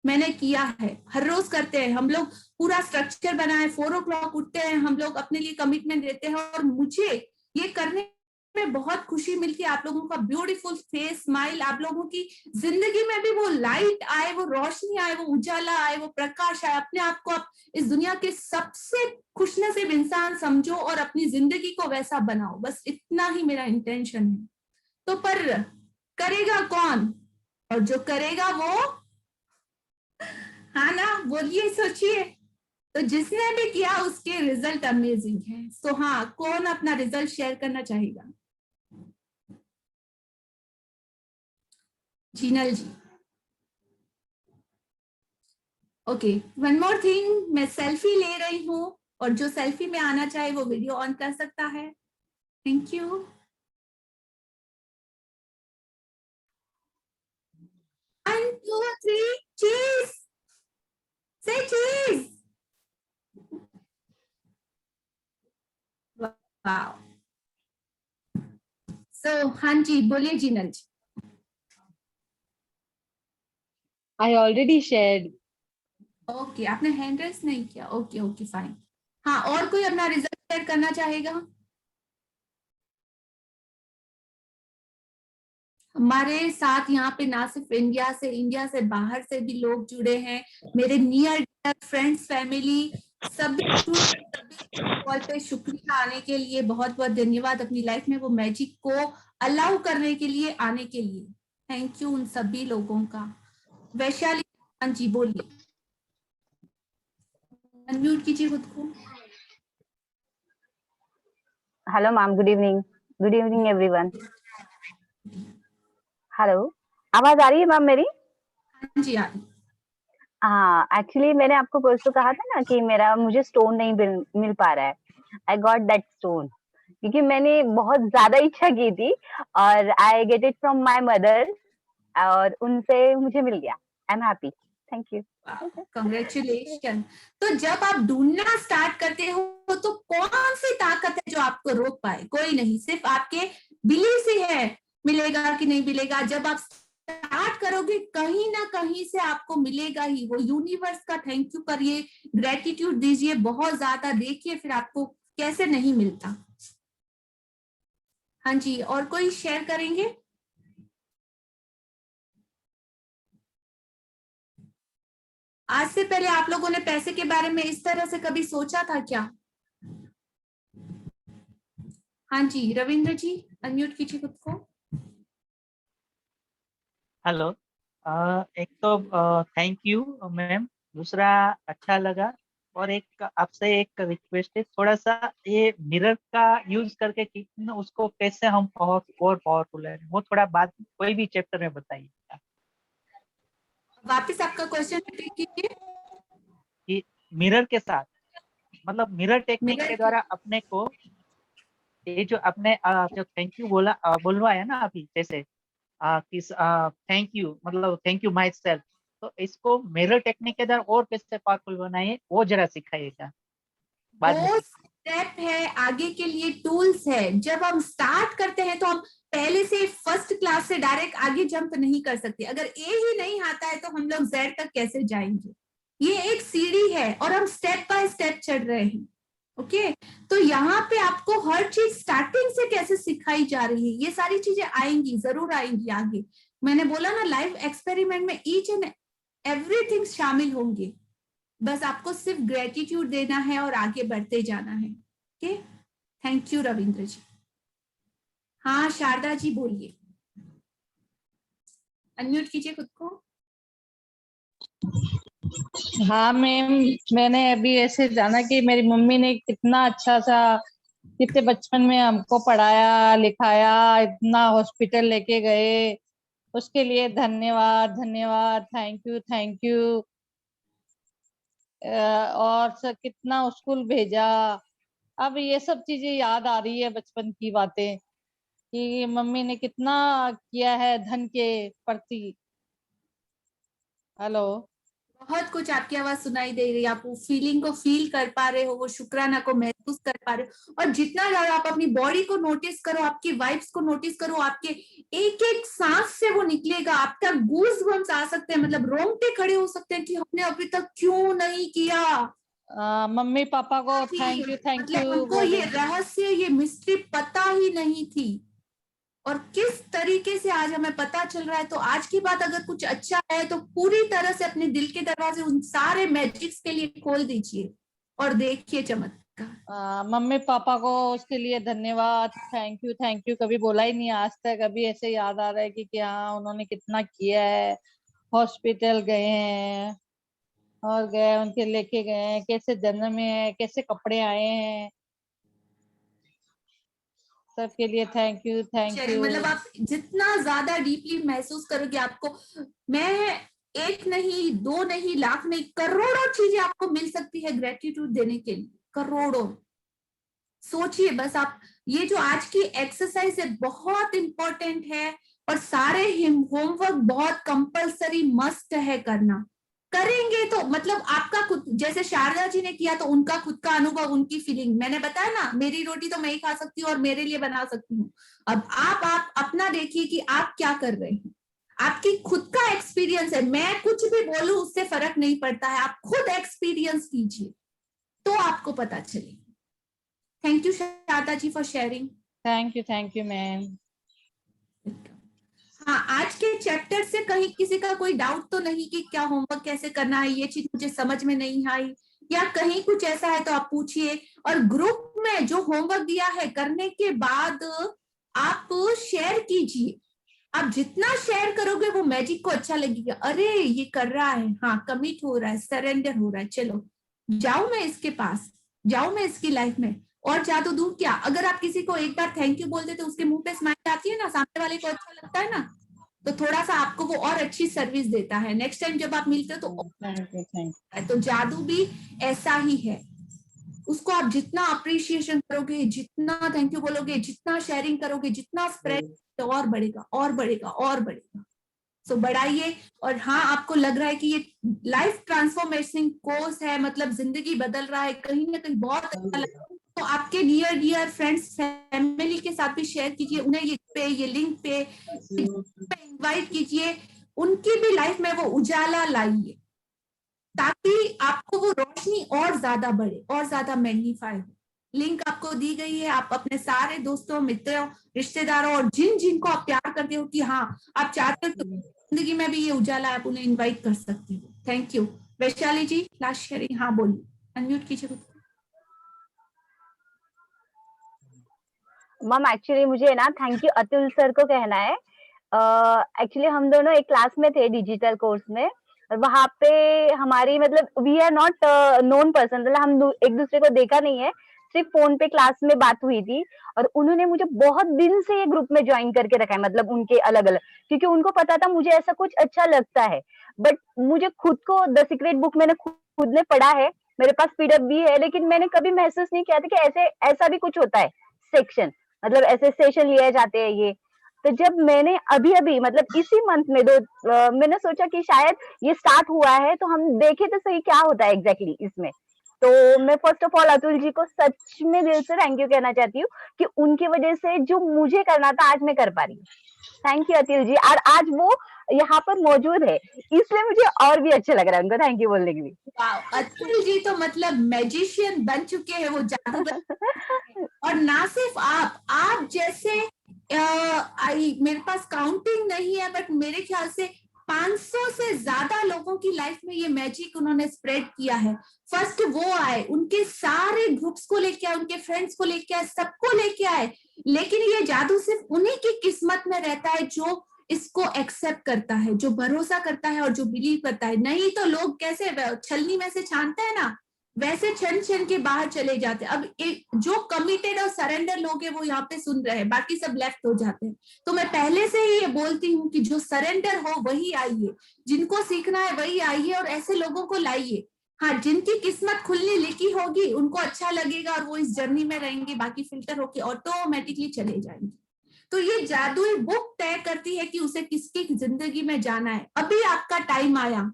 मैंने किया है, हर रोज करते हैं हम लोग। पूरा स्ट्रक्चर बना है, 4 o'clock उठते हैं हम लोग, अपने लिए कमिटमेंट देते हैं। और मुझे ये करने में बहुत खुशी मिलती है। आप लोगों का ब्यूटीफुल फेस, स्माइल, आप लोगों की जिंदगी में भी वो लाइट आए, वो रोशनी आए, वो उजाला आए, वो प्रकाश आए। अपने आप को आप इस दुनिया के सबसे खुशनसीब इंसान समझो और अपनी जिंदगी को वैसा बनाओ। बस इतना ही मेरा इंटेंशन है। तो पर करेगा कौन, और जो करेगा वो, हाँ ना, बोलिए, सोचिए। तो जिसने भी किया उसके रिजल्ट अमेजिंग है। तो हाँ, कौन अपना रिजल्ट शेयर करना चाहेगा? जीनल जी। ओके, वन मोर थिंग, मैं सेल्फी ले रही हूँ, और जो सेल्फी में आना चाहे वो वीडियो ऑन कर सकता है। Thank you. 1 2 3 चीज, से चीज। वाओ। सो हाँ जी, बोलिए जीनल जी। I already shared. ओके, आपने हैंड रेस नहीं किया। Okay okay fine. हाँ, और कोई अपना रिजल्ट शेयर करना चाहेगा? हमारे साथ यहाँ पे ना सिर्फ इंडिया से बाहर से भी लोग जुड़े हैं, मेरे नियर डियर फ्रेंड्स, फैमिली, सभी कॉल पे शुक्रिया आने के लिए, बहुत बहुत धन्यवाद अपनी लाइफ में वो मैजिक को अलाउ करने के लिए, आने के लिए। थैंक यू उन सभी लोगों का। वैशाली हाँ जी, बोलिए, अनम्यूट कीजिए खुद को। Hello, ma'am. Good evening. Good evening, everyone. Hello, आवाज आ रही है मैम मेरी? हाँ जी, हाँ। हाँ, एक्चुअली मैंने आपको परसों कहा था ना कि मुझे स्टोन नहीं मिल पा रहा है। आई गॉट दैट स्टोन क्योंकि मैंने बहुत ज्यादा इच्छा की थी और I get it from my mother और उनसे मुझे मिल गया। I am happy. Thank you. Congratulation. तो जब आप ढूंढना स्टार्ट करते हो तो कौन सी ताकत है जो आपको रोक पाए? कोई नहीं, सिर्फ आपके बिलीफ ही है मिलेगा कि नहीं मिलेगा। जब आप स्टार्ट करोगे कहीं ना कहीं से आपको मिलेगा ही। वो यूनिवर्स का थैंक यू करिए, ग्रेटिट्यूड दीजिए बहुत ज्यादा, देखिए फिर आपको कैसे नहीं मिलता। हाँ जी, और कोई शेयर करेंगे? आज से पहले आप लोगों ने पैसे के बारे में इस तरह से कभी सोचा था क्या? हाँ जी, रविंद्र जी, अनम्यूट कीजिए खुद को। हेलो, एक तो थैंक यू मैम, दूसरा अच्छा लगा, और एक आपसे एक रिक्वेस्ट है, थोड़ा सा ये मिरर का यूज करके कितना उसको कैसे हम और पावरफुल है वो थोड़ा बात कोई भी चैप्टर में बताइए वापस आपका क्वेश्चन रिपीट कीजिए। कि मिरर के साथ, मतलब मिरर टेक्निक मिरर के द्वारा अपने को ये जो अपने जो थैंक यू बोलवाया ना अभी, जैसे थैंक यू मतलब थैंक यू माई सेल्फ, तो इसको मिरर टेक्निक के द्वारा और कैसे पावरफुल बनाइए वो जरा सिखाइएगा बाद में। वो स्टेप है, आगे के लिए टूल्स है। जब हम स्टार्ट करते हैं तो हम पहले से फर्स्ट क्लास से डायरेक्ट आगे जंप नहीं कर सकते। अगर ए ही नहीं आता है तो हम लोग जेड तक कैसे जाएंगे? ये एक सीढ़ी है और हम स्टेप बाय स्टेप चढ़ रहे हैं। ओके, तो यहाँ पे आपको हर चीज स्टार्टिंग से कैसे सिखाई जा रही है, ये सारी चीजें आएंगी, जरूर आएंगी आगे। मैंने बोला ना, लाइफ एक्सपेरिमेंट में ईच एंड एवरीथिंग शामिल होंगे। बस आपको सिर्फ ग्रेटिट्यूड देना है और आगे बढ़ते जाना है। ओके, थैंक यू रविंद्र जी। हाँ शारदा जी, बोलिए, अनम्यूट कीजिए खुद को। हाँ मैम, मैंने अभी ऐसे जाना कि मेरी मम्मी ने कितना अच्छा सा, कितने बचपन में हमको पढ़ाया लिखाया, इतना हॉस्पिटल लेके गए, उसके लिए धन्यवाद धन्यवाद, थैंक यू। और कितना स्कूल भेजा। अब ये सब चीजें याद आ रही है, बचपन की बातें कि मम्मी ने कितना किया है धन के प्रति। हेलो। बहुत कुछ आपकी आवाज सुनाई दे रही है, आप वो फीलिंग को फील कर पा रहे हो, वो शुक्राना को महसूस कर पा रहे हो। और जितना ज्यादा आप अपनी बॉडी को नोटिस करो, आपकी वाइब्स को नोटिस करो, आपके एक एक सांस से वो निकलेगा, आपका गूज बम्स आ सकते हैं, मतलब रोंगटे खड़े हो सकते हैं कि हमने अभी तक क्यों नहीं किया। मम्मी पापा को थैंक यू मतलब उनको ये रहस्य, ये मिस्ट्री पता ही नहीं थी, और किस तरीके से आज हमें पता चल रहा है। तो आज की बात अगर कुछ अच्छा है तो पूरी तरह से अपने दिल के दरवाजे उन सारे मैजिक्स के लिए खोल दीजिए और देखिए चमत्कार। मम्मी पापा को उसके लिए धन्यवाद, थैंक यू कभी बोला ही नहीं आज तक। अभी ऐसे याद आ रहा है कि हाँ उन्होंने कितना किया है, हॉस्पिटल गए हैं और गए, उनके लेके गए हैं, कैसे जन्म है, कैसे कपड़े आए हैं, सबके लिए थैंक यू। मतलब आप जितना ज्यादा डीपली महसूस करोगे, आपको मैं एक नहीं, दो नहीं, लाख नहीं, करोड़ों चीजें आपको मिल सकती है ग्रेटिट्यूड देने के लिए, करोड़ों। सोचिए बस आप, ये जो आज की एक्सरसाइज है बहुत इंपॉर्टेंट है, और सारे होमवर्क बहुत कंपलसरी मस्ट है करना। करेंगे तो मतलब आपका खुद, जैसे शारदा जी ने किया तो उनका खुद का अनुभव, उनकी फीलिंग, मैंने बताया ना, मेरी रोटी तो मैं ही खा सकती हूँ और मेरे लिए बना सकती हूँ। अब आप अपना देखिए कि आप क्या कर रहे हैं, आपकी खुद का एक्सपीरियंस है। मैं कुछ भी बोलूं उससे फर्क नहीं पड़ता है, आप खुद एक्सपीरियंस कीजिए तो आपको पता चले। Thank you Sharda ji for sharing. Thank you ma'am. हाँ, आज के चैप्टर से कहीं किसी का कोई डाउट तो नहीं कि क्या होमवर्क कैसे करना है, ये चीज मुझे समझ में नहीं आई, या कहीं कुछ ऐसा है तो आप पूछिए। और ग्रुप में जो होमवर्क दिया है करने के बाद आप शेयर कीजिए। आप जितना शेयर करोगे वो मैजिक को अच्छा लगेगा, अरे ये कर रहा है, हाँ कमिट हो रहा है, सरेंडर हो रहा है, चलो जाऊं मैं इसके पास, जाऊं मैं इसकी लाइफ में और जादू दूं क्या। अगर आप किसी को एक बार थैंक यू बोलते तो उसके मुंह पे स्माइल आती है ना, सामने वाले को अच्छा लगता है ना, तो थोड़ा सा आपको वो और अच्छी सर्विस देता है। नेक्स्ट टाइम जब आप मिलते हो तो जादू भी ऐसा ही है, उसको आप जितना अप्रिशिएशन करोगे, जितना थैंक यू बोलोगे, जितना शेयरिंग करोगे, जितना स्प्रेड, तो और बढ़ेगा और बढ़ेगा और बढ़ेगा। सो बढ़ाइए। और हाँ, आपको लग रहा है कि ये लाइफ ट्रांसफॉर्मेशन कोर्स है, मतलब जिंदगी बदल रहा है, कहीं ना कहीं बहुत अच्छा लगा, तो आपके नियर डियर फ्रेंड्स फैमिली के साथ भी शेयर कीजिए, उन्हें ये लिंक पे इनवाइट कीजिए, उनकी भी लाइफ में वो उजाला लाइए, ताकि आपको वो रोशनी और ज्यादा बढ़े और ज्यादा मैग्नीफाई हो। लिंक आपको दी गई है, आप अपने सारे दोस्तों, मित्रों, रिश्तेदारों और जिन जिनको आप प्यार करते हो कि हाँ आप चाहते हो तो जिंदगी में भी ये उजाला, आप उन्हें इनवाइट कर सकते हो। Thank you. Vaishali ji last sharing, हाँ बोलिए, अनम्यूट कीजिए। मैम एक्चुअली मुझे ना थैंक यू अतुल सर को कहना है। एक्चुअली हम दोनों एक क्लास में थे डिजिटल कोर्स में, और वहाँ पे हमारी मतलब we are not known person, मतलब हम एक दूसरे को देखा नहीं है, सिर्फ फोन पे क्लास में बात हुई थी। और उन्होंने मुझे बहुत दिन से ये ग्रुप में ज्वाइन करके रखा है, मतलब उनके अलग अलग, क्योंकि उनको पता था मुझे ऐसा कुछ अच्छा लगता है। बट मुझे खुद को द सीक्रेट बुक मैंने खुद ने पढ़ा है, मेरे पास पीडीएफ भी है, लेकिन मैंने कभी महसूस नहीं किया था कि ऐसे ऐसा भी कुछ होता है सेक्शन, मतलब ऐसे सेशन लिए जाते हैं ये। तो जब मैंने अभी मतलब इसी मंथ में मैंने सोचा कि शायद ये स्टार्ट हुआ है तो हम देखें तो सही क्या होता है एग्जैक्टली इसमें। तो मैं first of all Atul ji को सच में दिल से थैंक यू कहना चाहती हूँ कि उनकी वजह से जो मुझे करना था आज मैं कर पा रही हूँ। थैंक यू अतुल जी, और आज वो यहाँ पर मौजूद है, इसलिए मुझे और भी अच्छा लग रहा है उनको थैंक यू बोलने के लिए। अतुल जी तो मतलब मैजिशियन बन चुके हैं, वो जादूगर। और ना सिर्फ आप जैसे मेरे पास काउंटिंग नहीं है, बट मेरे ख्याल से 500 से ज्यादा लोगों की लाइफ में ये मैजिक उन्होंने स्प्रेड किया है। फर्स्ट वो आए, उनके सारे ग्रुप्स को लेके आए, उनके फ्रेंड्स को लेके आए, सबको लेके आए, लेकिन ये जादू सिर्फ उन्हीं की किस्मत में रहता है जो इसको एक्सेप्ट करता है, जो भरोसा करता है और जो बिलीव करता है। नहीं तो लोग कैसे छलनी में से छानते हैं ना, वैसे छन छन के बाहर चले जाते हैं। अब जो कमिटेड और सरेंडर लोग हैं वो यहाँ पे सुन रहे हैं, बाकी सब लेफ्ट हो जाते हैं। तो मैं पहले से ही ये बोलती हूँ कि जो सरेंडर हो वही आइए, जिनको सीखना है वही आइए और ऐसे लोगों को लाइए। हाँ, जिनकी किस्मत खुलनी लिखी होगी उनको अच्छा लगेगा और वो इस जर्नी में रहेंगे, बाकी फिल्टर होके ऑटोमेटिकली चले जाएंगे। तो ये जादुई बुक तय करती है कि उसे किसकी जिंदगी में जाना है। अभी आपका टाइम आया,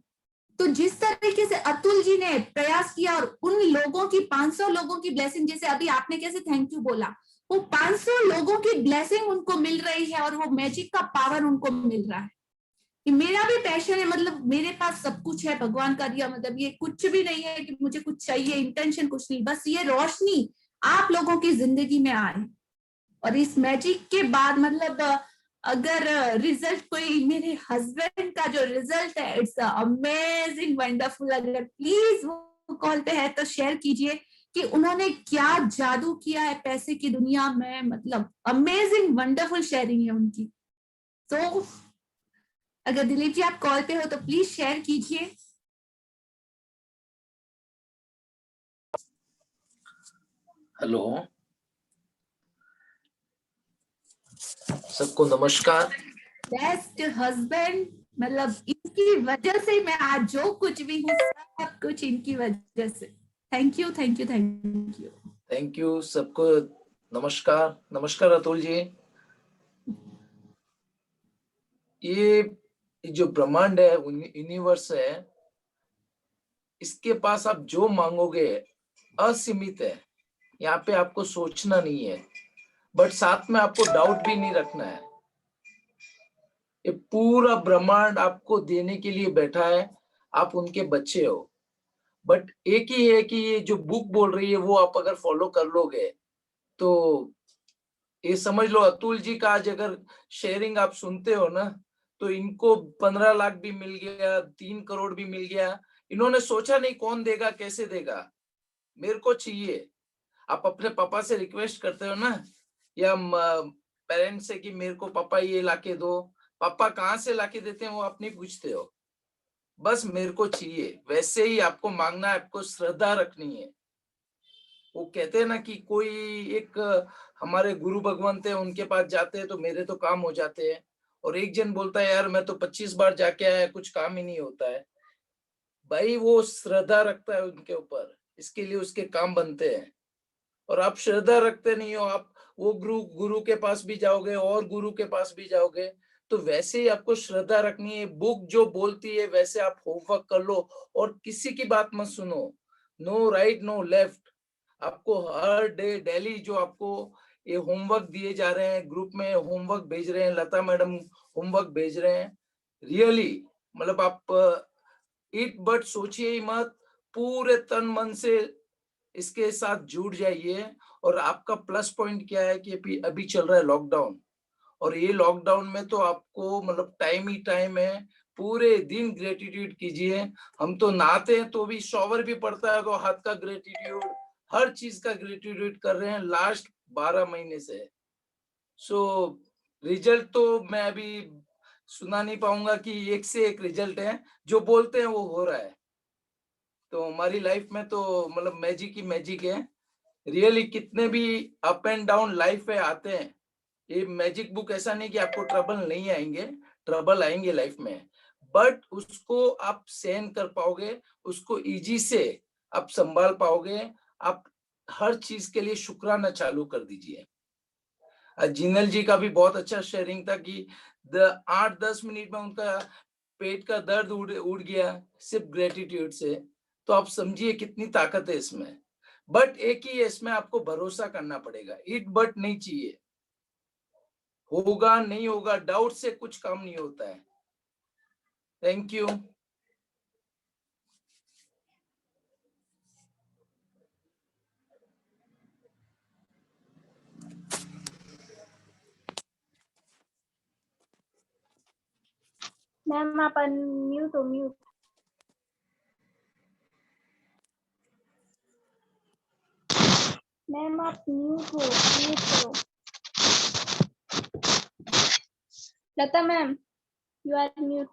तो जिस तरीके से अतुल जी ने प्रयास किया और उन लोगों की 500 लोगों की ब्लेसिंग, जैसे अभी आपने कैसे थैंक यू बोला, वो 500 लोगों की ब्लेसिंग उनको मिल रही है और वो मैजिक का पावर उनको मिल रहा है। कि मेरा भी पैशन है, मतलब मेरे पास सब कुछ है, भगवान का दिया, मतलब ये कुछ भी नहीं है कि मुझे कुछ चाहिए, इंटेंशन कुछ नहीं, बस ये रोशनी आप लोगों की जिंदगी में आए। और इस मैजिक के बाद मतलब अगर रिजल्ट कोई, मेरे हस्बैंड का जो रिजल्ट है, इट्स अमेजिंग वंडरफुल। अगर प्लीज वो कॉल पे है तो शेयर कीजिए कि उन्होंने क्या जादू किया है पैसे की दुनिया में, मतलब अमेजिंग वंडरफुल शेयरिंग है उनकी। तो अगर दिलीप जी आप कॉल पे हो तो प्लीज शेयर कीजिए। हेलो, सबको नमस्कार। बेस्ट हस्बैंड, मतलब इनकी वजह से मैं आज जो कुछ भी हूँ, सब कुछ इनकी वजह से। Thank you thank you thank you. Thank you सबको। नमस्कार। नमस्कार अतुल जी। ये जो ब्रह्मांड है, यूनिवर्स है, इसके पास आप जो मांगोगे असीमित है। यहाँ पे आपको सोचना नहीं है, बट साथ में आपको डाउट भी नहीं रखना है। ये पूरा ब्रह्मांड आपको देने के लिए बैठा है, आप उनके बच्चे हो। बट एक ही है कि ये जो बुक बोल रही है वो आप अगर फॉलो कर लोगे तो ये समझ लो, अतुल जी का आज अगर शेयरिंग आप सुनते हो ना, तो इनको 15 लाख भी मिल गया, 3 करोड़ भी मिल गया। इन्होंने सोचा नहीं कौन देगा, कैसे देगा, मेरे को चाहिए। आप अपने पापा से रिक्वेस्ट करते हो ना, या पेरेंट्स से कि मेरे को पापा ये लाके दो, पापा कहाँ से लाके देते हैं वो आप नहीं पूछते हो, बस मेरे को चाहिए। वैसे ही आपको मांगना है, आपको श्रद्धा रखनी है। वो कहते हैं ना कि कोई एक हमारे गुरु भगवान थे, उनके पास जाते हैं तो मेरे तो काम हो जाते हैं, और एक जन बोलता है यार मैं तो 25 बार जाके आया, कुछ काम ही नहीं होता है। भाई वो श्रद्धा रखता है उनके ऊपर, इसके लिए उसके काम बनते हैं। और आप श्रद्धा रखते नहीं हो, आप वो गुरु के पास भी जाओगे और गुरु के पास भी जाओगे, तो वैसे ही आपको श्रद्धा रखनी है। बुक जो बोलती है वैसे आप होमवर्क कर लो, और किसी की बात मत सुनो। No right no left. आपको हर डे डेली जो आपको ये होमवर्क दिए जा रहे हैं, ग्रुप में होमवर्क भेज रहे हैं, लता मैडम होमवर्क भेज रहे हैं, रियली मतलब आप इट बट सोचिए ही मत, पूरे तन मन से इसके साथ जुड़ जाइए। और आपका प्लस पॉइंट क्या है कि अभी चल रहा है लॉकडाउन, और ये लॉकडाउन में तो आपको मतलब टाइम ही टाइम है, पूरे दिन ग्रेटिट्यूड कीजिए। हम तो नहाते हैं तो भी, शॉवर भी पड़ता है तो हाथ का ग्रेटिट्यूड, हर चीज का ग्रेटिट्यूड कर रहे हैं लास्ट 12 महीने से। सो रिजल्ट तो मैं अभी सुना नहीं पाऊंगा कि एक से एक रिजल्ट है, जो बोलते हैं वो हो रहा है। तो हमारी लाइफ में तो मतलब मैजिक ही मैजिक है, रियली। कितने भी अप एंड डाउन लाइफ में आते हैं, ये मैजिक बुक ऐसा नहीं कि आपको ट्रबल नहीं आएंगे, ट्रबल आएंगे लाइफ में, बट उसको आप सहन कर पाओगे, उसको इजी से आप संभाल पाओगे। आप हर चीज के लिए शुक्राना चालू कर दीजिए। जिनल जी का भी बहुत अच्छा शेयरिंग था कि 8-10 मिनट में उनका पेट का दर्द उड़ गया सिर्फ ग्रेटिट्यूड से। तो आप समझिए कितनी ताकत है इसमें। बट एक ही है, इसमें आपको भरोसा करना पड़ेगा, इट बट नहीं चाहिए। होगा नहीं होगा, डाउट से कुछ काम नहीं होता है। Thank you. मैम आप अनम्यूट हो, म्यूट। मैम आप म्यूट हो, म्यूट करो। लता मैम यू आर म्यूट।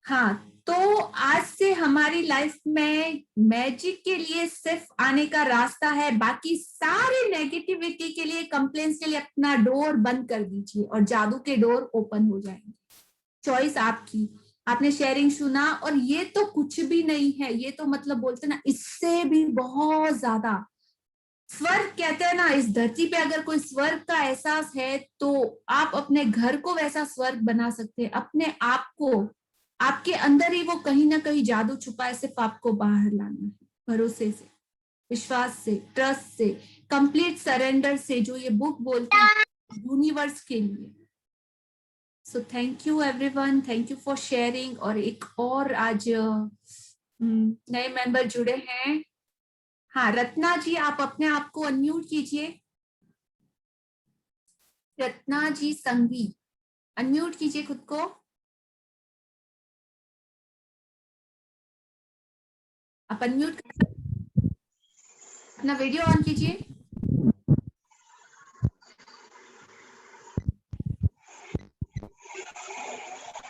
हाँ, तो आज से हमारी लाइफ में मैजिक के लिए सिर्फ आने का रास्ता है, बाकी सारे नेगेटिविटी के लिए, कंप्लेंट्स के लिए अपना डोर बंद कर दीजिए और जादू के डोर ओपन हो जाएंगे। चॉइस आपकी। आपने शेयरिंग सुना, और ये तो कुछ भी नहीं है, ये तो मतलब बोलते ना, इससे भी बहुत ज्यादा स्वर्ग कहते हैं ना, इस धरती पे अगर कोई स्वर्ग का एहसास है तो आप अपने घर को वैसा स्वर्ग बना सकते हैं। अपने आप को, आपके अंदर ही वो कहीं ना कहीं जादू छुपा है, सिर्फ आपको बाहर लाना है, भरोसे से, विश्वास से, ट्रस्ट से, कंप्लीट सरेंडर से, जो ये बुक बोलती है यूनिवर्स के लिए। So thank you everyone, thank you for sharing. और एक और आज नए मेंबर जुड़े हैं। हाँ, रत्ना जी, आप अपने आप को अनम्यूट कीजिए। रत्ना जी संघवी, अनम्यूट कीजिए खुद को। आप अनम्यूट कर, अपना वीडियो ऑन कीजिए।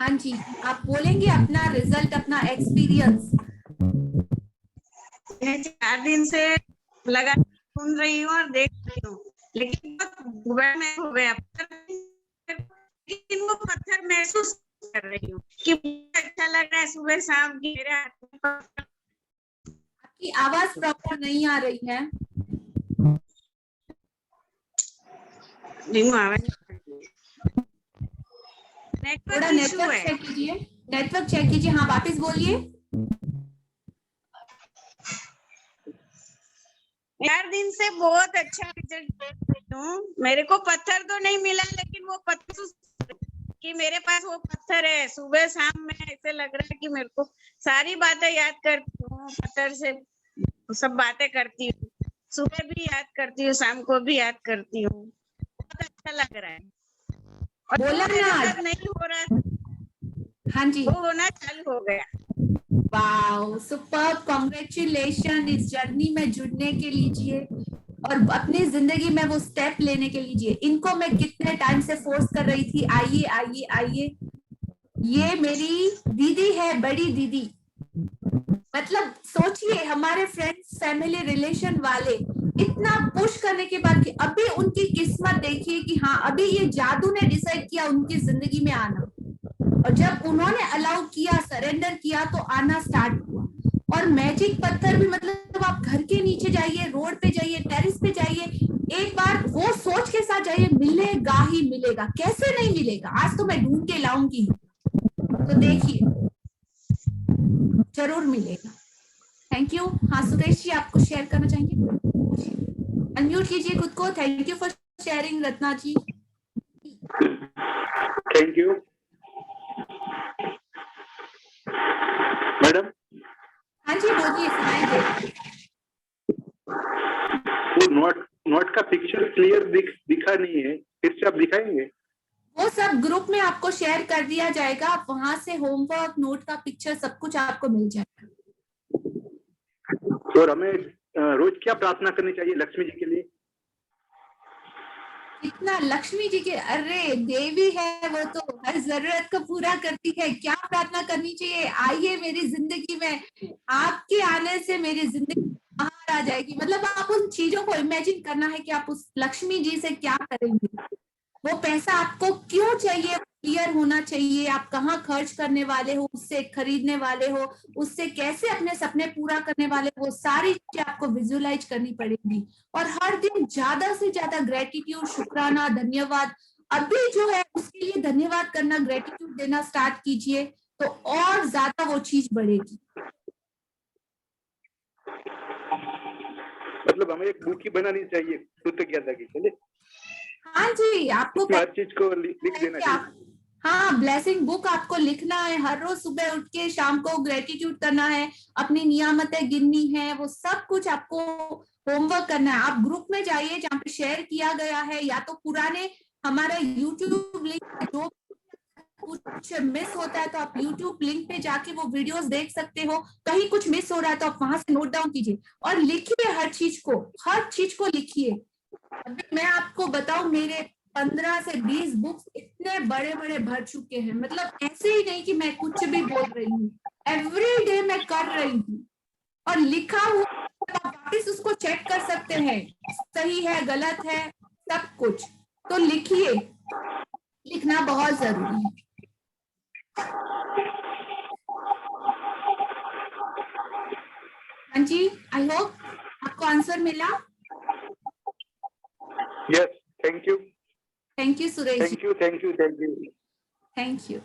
हाँ जी, आप बोलेंगे अपना रिजल्ट, अपना एक्सपीरियंस। मैं 4 दिन से लगा सुन रही हूँ और देख रही हूँ, लेकिन में हो गया, लेकिन वो पत्थर महसूस कर रही हूँ कि अच्छा लग रहा है सुबह शाम की। मेरे हाथ में आपकी आवाज प्रॉपर नहीं आ रही है। थोड़ा नेटवर्क चेक कीजिए, नेटवर्क चेक कीजिए। हाँ, वापस बोलिए। 4 दिन से बहुत अच्छा रिजल्ट देख रही हूँ। मेरे को पत्थर तो नहीं मिला, लेकिन वो पत्थर कि मेरे पास वो पत्थर है। सुबह शाम में ऐसे लग रहा है कि मेरे को सारी बातें याद करती हूँ, पत्थर से सब बातें करती हूँ, सुबह भी याद करती हूँ, शाम को भी याद करती हूँ। बहुत अच्छा लग रहा है। और बोला मेरे ना, साथ नहीं हो रहा था, हाँ जी, वो होना चालू हो गया। वाओ, सुपर, कांग्रेचुलेशन इस जर्नी में जुड़ने के लिए और अपनी जिंदगी में वो स्टेप लेने के लिए। इनको मैं कितने टाइम से फोर्स कर रही थी, आइए आइए आइए। ये मेरी दीदी है, बड़ी दीदी। मतलब सोचिए, हमारे फ्रेंड्स, फैमिली, रिलेशन वाले इतना पुश करने के बाद कि अभी उनकी किस्मत देखिए कि हाँ, अभी ये जादू ने डिसाइड किया उनकी जिंदगी में आना, और जब उन्होंने अलाउ किया, सरेंडर किया, तो आना स्टार्ट हुआ। और मैजिक पत्थर भी, मतलब आप घर के नीचे जाइए, रोड पे जाइए, टेरिस पे जाइए, एक बार वो सोच के साथ जाइए, मिलेगा ही मिलेगा, कैसे नहीं मिलेगा। आज तो मैं ढूंढ के लाऊंगी, तो देखिए जरूर मिलेगा। Thank you. हाँ, सुरेश जी, आपको शेयर करना चाहेंगे? अनम्यूट कीजिए खुद को। Thank you for sharing Ratna ji. Thank you madam. हाँ जी, बोलिए, सुनाई दे। वो नोट का पिक्चर क्लियर दिखा नहीं है, फिर से आप दिखाएंगे? वो सब ग्रुप में आपको शेयर कर दिया जाएगा, आप वहां से होमवर्क, नोट का पिक्चर, सब कुछ आपको मिल जाएगा। और हमें रोज क्या प्रार्थना करनी चाहिए लक्ष्मी जी के लिए? इतना लक्ष्मी जी के, अरे देवी है वो, तो हर जरूरत को पूरा करती है। क्या प्रार्थना करनी चाहिए? आइए मेरी जिंदगी में, आपके आने से मेरी जिंदगी बाहर आ जाएगी। मतलब आप उन चीजों को इमेजिन करना है कि आप उस लक्ष्मी जी से क्या करेंगे, वो पैसा आपको क्यों चाहिए, क्लियर होना चाहिए। आप कहाँ खर्च करने वाले हो, उससे खरीदने वाले हो, उससे कैसे अपने सपने पूरा करने वाले हो, वो सारी चीजें आपको विजुअलाइज करनी पड़ेगी। और हर दिन ज्यादा से ज्यादा ग्रेटिट्यूड, शुक्राना, धन्यवाद, अभी जो है उसके लिए धन्यवाद करना, ग्रेटिट्यूड देना स्टार्ट कीजिए, तो और ज्यादा वो चीज बढ़ेगी। मतलब हमें एक बुक ही बनानी चाहिए कृतज्ञता की, चले? हाँ जी, आपको हर चीज को लिख देना चाहिए। हाँ, ब्लेसिंग बुक आपको लिखना है, हर रोज सुबह उठ के शाम को ग्रेटिट्यूड करना है, अपनी नियामतें गिननी है, वो सब कुछ आपको होमवर्क करना है। आप ग्रुप में जाइए जहाँ पे शेयर किया गया है, या तो पुराने हमारा यूट्यूब लिंक, जो कुछ मिस होता है तो आप यूट्यूब लिंक पे जाके वो वीडियोस देख सकते हो। कहीं कुछ मिस हो रहा है तो आप वहां से नोट डाउन कीजिए और लिखिए, हर चीज को लिखिए। अभी मैं आपको बताऊं, मेरे 15 से 20 बुक्स इतने बड़े बड़े भर चुके हैं। मतलब ऐसे ही नहीं कि मैं कुछ भी बोल रही हूँ, एवरी डे मैं कर रही हूँ और लिखा हुआ, आप वापिस उसको चेक कर सकते हैं, सही है, गलत है, सब कुछ। तो लिखिए, लिखना बहुत जरूरी है। हाँ जी, आई होप आपको आंसर मिला। Yes, thank you. Thank you Suresh ji, Thank you. Thank you.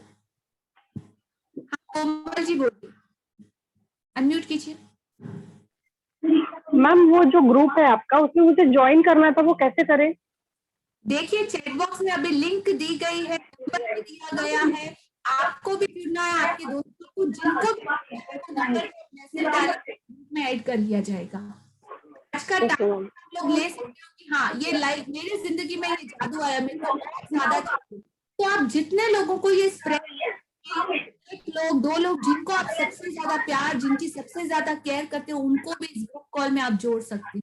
Komal ji बोलिए, अनम्यूट कीजिए। मैम वो जो ग्रुप है आपका उसमें मुझे ज्वाइन करना था, वो कैसे करें? देखिए चैट बॉक्स में अभी लिंक दी गई है, नंबर भी दिया गया है, आपको भी जुड़ना है, आपके दोस्तों को जिनको भी नंबर मैसेज डालेंगे ग्रुप में ऐड कर लिया जाएगा। आज का टाइम आप लोग ले सकते हो कि हाँ ये लाइव मेरी जिंदगी में ये जादू आया, मेरे को बहुत ज्यादा जादू। तो आप जितने लोगों को ये स्प्रेड, एक लोग 2 लोग जिनको आप सबसे ज्यादा प्यार, जिनकी सबसे ज्यादा केयर करते हो, उनको भी इस ग्रुप कॉल में आप जोड़ सकते हो।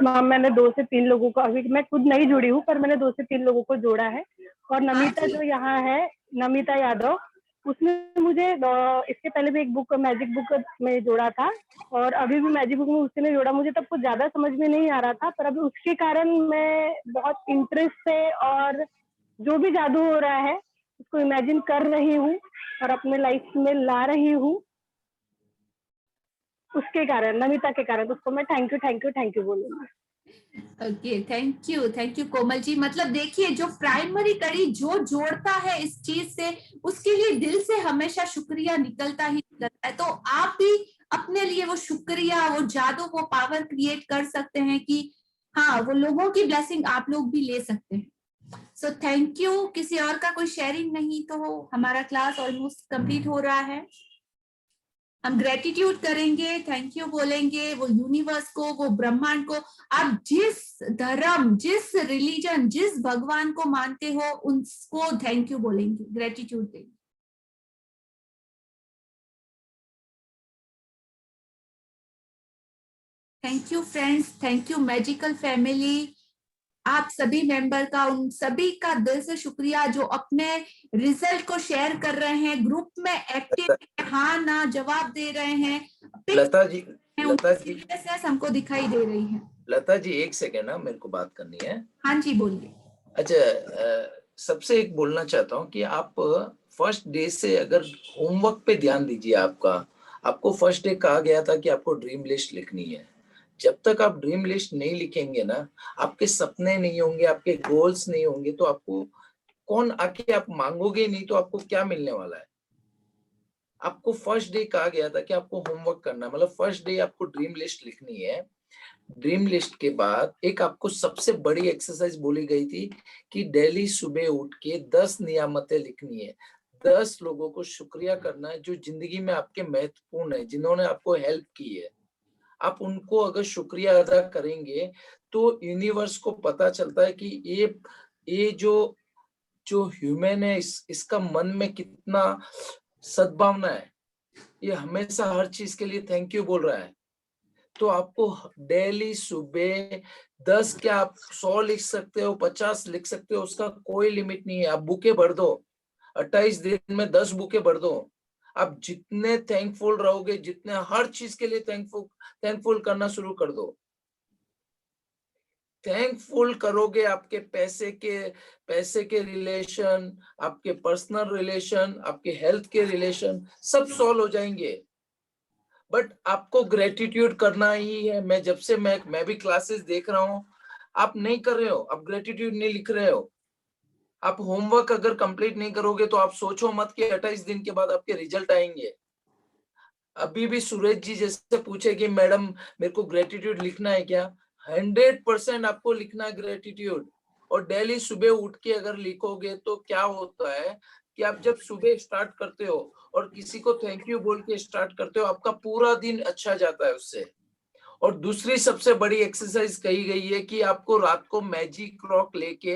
मैम मैंने 2 से 3 लोगों को, अभी मैं खुद नहीं जुड़ी हूँ पर मैंने 2 से 3 लोगों को जोड़ा है। और नमिता जो यहाँ है, नमिता यादव, उसने मुझे इसके पहले भी एक बुक, मैजिक बुक में जोड़ा था और अभी भी मैजिक बुक में उसने जोड़ा। मुझे तब कुछ ज्यादा समझ में नहीं आ रहा था, पर अभी उसके कारण मैं बहुत इंटरेस्ट से और जो भी जादू हो रहा है उसको इमेजिन कर रही हूँ और अपने लाइफ में ला रही हूँ। उसके कारण, नमिता के कारण उसको मैं थैंक यू बोलूंगी। ओके, थैंक यू कोमल जी। मतलब देखिए जो प्राइमरी कड़ी जो जोड़ता है इस चीज से, उसके लिए दिल से हमेशा शुक्रिया निकलता ही निकलता है। तो आप भी अपने लिए वो शुक्रिया, वो जादू, वो पावर क्रिएट कर सकते हैं कि हाँ वो लोगों की ब्लेसिंग आप लोग भी ले सकते हैं। So thank you. किसी और का कोई शेयरिंग नहीं तो हमारा क्लास ऑलमोस्ट कंप्लीट हो रहा है। हम ग्रेटिट्यूड करेंगे, थैंक यू बोलेंगे वो यूनिवर्स को, वो ब्रह्मांड को। आप जिस धर्म, जिस रिलीजन, जिस भगवान को मानते हो उनको थैंक यू बोलेंगे, ग्रेटिट्यूड देंगे। Thank you friends, thank you magical family. आप सभी मेंबर का, उन सभी का दिल से शुक्रिया जो अपने रिजल्ट को शेयर कर रहे हैं, ग्रुप में एक्टिव, हाँ ना जवाब दे रहे हैं। लता जी सीरियसनेस हमको दिखाई दे रही है। लता जी एक सेकेंड ना, मेरे को बात करनी है। हाँ जी बोलिए। अच्छा, सबसे एक बोलना चाहता हूँ कि आप फर्स्ट डे से अगर होमवर्क पे ध्यान दीजिए। आपको फर्स्ट डे कहा गया था कि आपको ड्रीम लिस्ट लिखनी है। जब तक आप ड्रीम लिस्ट नहीं लिखेंगे ना, आपके सपने नहीं होंगे, आपके गोल्स नहीं होंगे, तो आपको कौन आके आप मांगोगे नहीं तो आपको क्या मिलने वाला है। आपको फर्स्ट डे कहा गया था कि आपको होमवर्क करना, मतलब फर्स्ट डे आपको ड्रीम लिस्ट लिखनी है। ड्रीम लिस्ट के बाद एक आपको सबसे बड़ी एक्सरसाइज बोली गई थी कि डेली सुबह उठ के 10 नियामतें लिखनी है। 10 लोगों को शुक्रिया करना है जो जिंदगी में आपके महत्वपूर्ण है, जिन्होंने आपको हेल्प की है। आप उनको अगर शुक्रिया अदा करेंगे तो यूनिवर्स को पता चलता है कि ये जो ह्यूमन है, इसका मन में कितना सद्भावना है, ये हमेशा हर चीज के लिए थैंक यू बोल रहा है। तो आपको डेली सुबह 10 क्या आप 100 लिख सकते हो, 50 लिख सकते हो, उसका कोई लिमिट नहीं है। आप बुकें भर दो, 28 दिन में 10 बुकें भर दो। आप जितने थैंकफुल रहोगे, जितने हर चीज के लिए थैंकफुल करना शुरू कर दो। थैंकफुल करोगे, आपके पैसे के रिलेशन, आपके पर्सनल रिलेशन, आपके हेल्थ के रिलेशन सब सॉल्व हो जाएंगे। बट आपको ग्रेटिट्यूड करना ही है। मैं भी क्लासेस देख रहा हूँ, आप नहीं कर रहे हो, आप ग्रेटिट्यूड नहीं लिख रहे हो। आप होमवर्क अगर कंप्लीट नहीं करोगे तो आप सोचो मत कि 28 दिन के बाद आपके रिजल्ट आएंगे। अभी भी सूरज जी जैसे पूछे कि मैडम मेरे को ग्रेटिट्यूड लिखना है क्या, 100% आपको लिखना है ग्रेटिट्यूड। और डेली सुबह उठ के अगर लिखोगे तो क्या होता है कि आप जब सुबह स्टार्ट करते हो और किसी को थैंक यू बोल के स्टार्ट करते हो, आपका पूरा दिन अच्छा जाता है उससे। और दूसरी सबसे बड़ी एक्सरसाइज कही गई है कि आपको रात को मैजिक क्लॉक लेके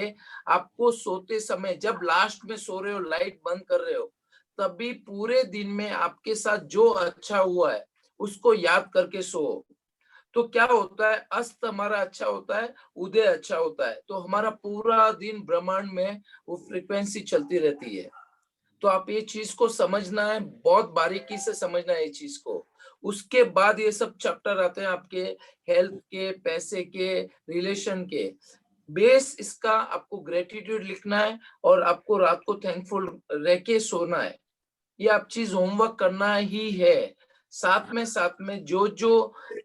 आपको सोते समय, जब लास्ट में सो रहे हो, लाइट बंद कर रहे हो, तभी पूरे दिन में आपके साथ जो अच्छा हुआ है उसको याद करके सो। तो क्या होता है, अस्त हमारा अच्छा होता है, उदय अच्छा होता है, तो हमारा पूरा दिन ब्रह्मांड में वो फ्रीक्वेंसी चलती रहती है। तो आप ये चीज को समझना है, बहुत बारीकी से समझना है ये चीज को। उसके बाद ये सब चैप्टर आते हैं आपके हेल्थ के, पैसे के, रिलेशन के। बेस इसका आपको ग्रेटिट्यूड लिखना है और आपको रात को थैंकफुल रह के सोना है। ये आप चीज होमवर्क करना ही है। साथ में जो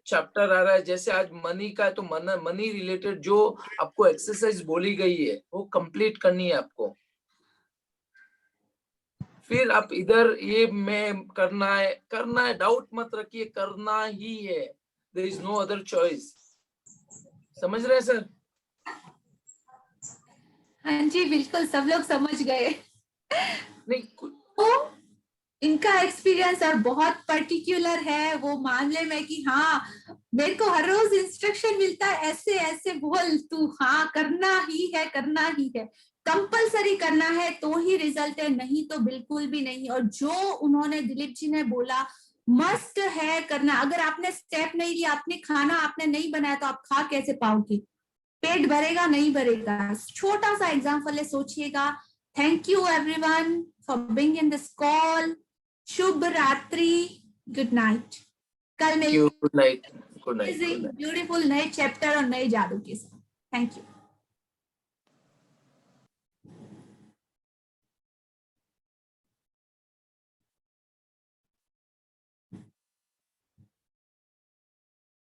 चैप्टर आ रहा है, जैसे आज मनी का है तो मनी रिलेटेड जो आपको एक्सरसाइज बोली गई है वो कंप्लीट करनी है आपको। फिर आप इधर ये मैं करना है, डाउट मत रखिए, करना ही है, there is no other choice. समझ रहे हैं सर? हाँ जी बिल्कुल, सब लोग समझ गए। नहीं तो इनका एक्सपीरियंस और बहुत पर्टिकुलर है वो मामले में कि हाँ मेरे को हर रोज इंस्ट्रक्शन मिलता है, ऐसे ऐसे बोल तू, हाँ करना ही है, करना ही है, कंपलसरी करना है तो ही रिजल्ट है, नहीं तो बिल्कुल भी नहीं। और जो उन्होंने दिलीप जी ने बोला मस्ट है करना। अगर आपने स्टेप नहीं लिया, आपने खाना आपने नहीं बनाया तो आप खा कैसे पाओगे? पेट भरेगा नहीं भरेगा? छोटा सा एग्जाम्पल है, सोचिएगा। Thank you everyone for being in this call. शुभ रात्रि, गुड नाइट। कल मिलेंगे गुड नाइट। ब्यूटीफुल नए चैप्टर और नए जादू के साथ। थैंक यू।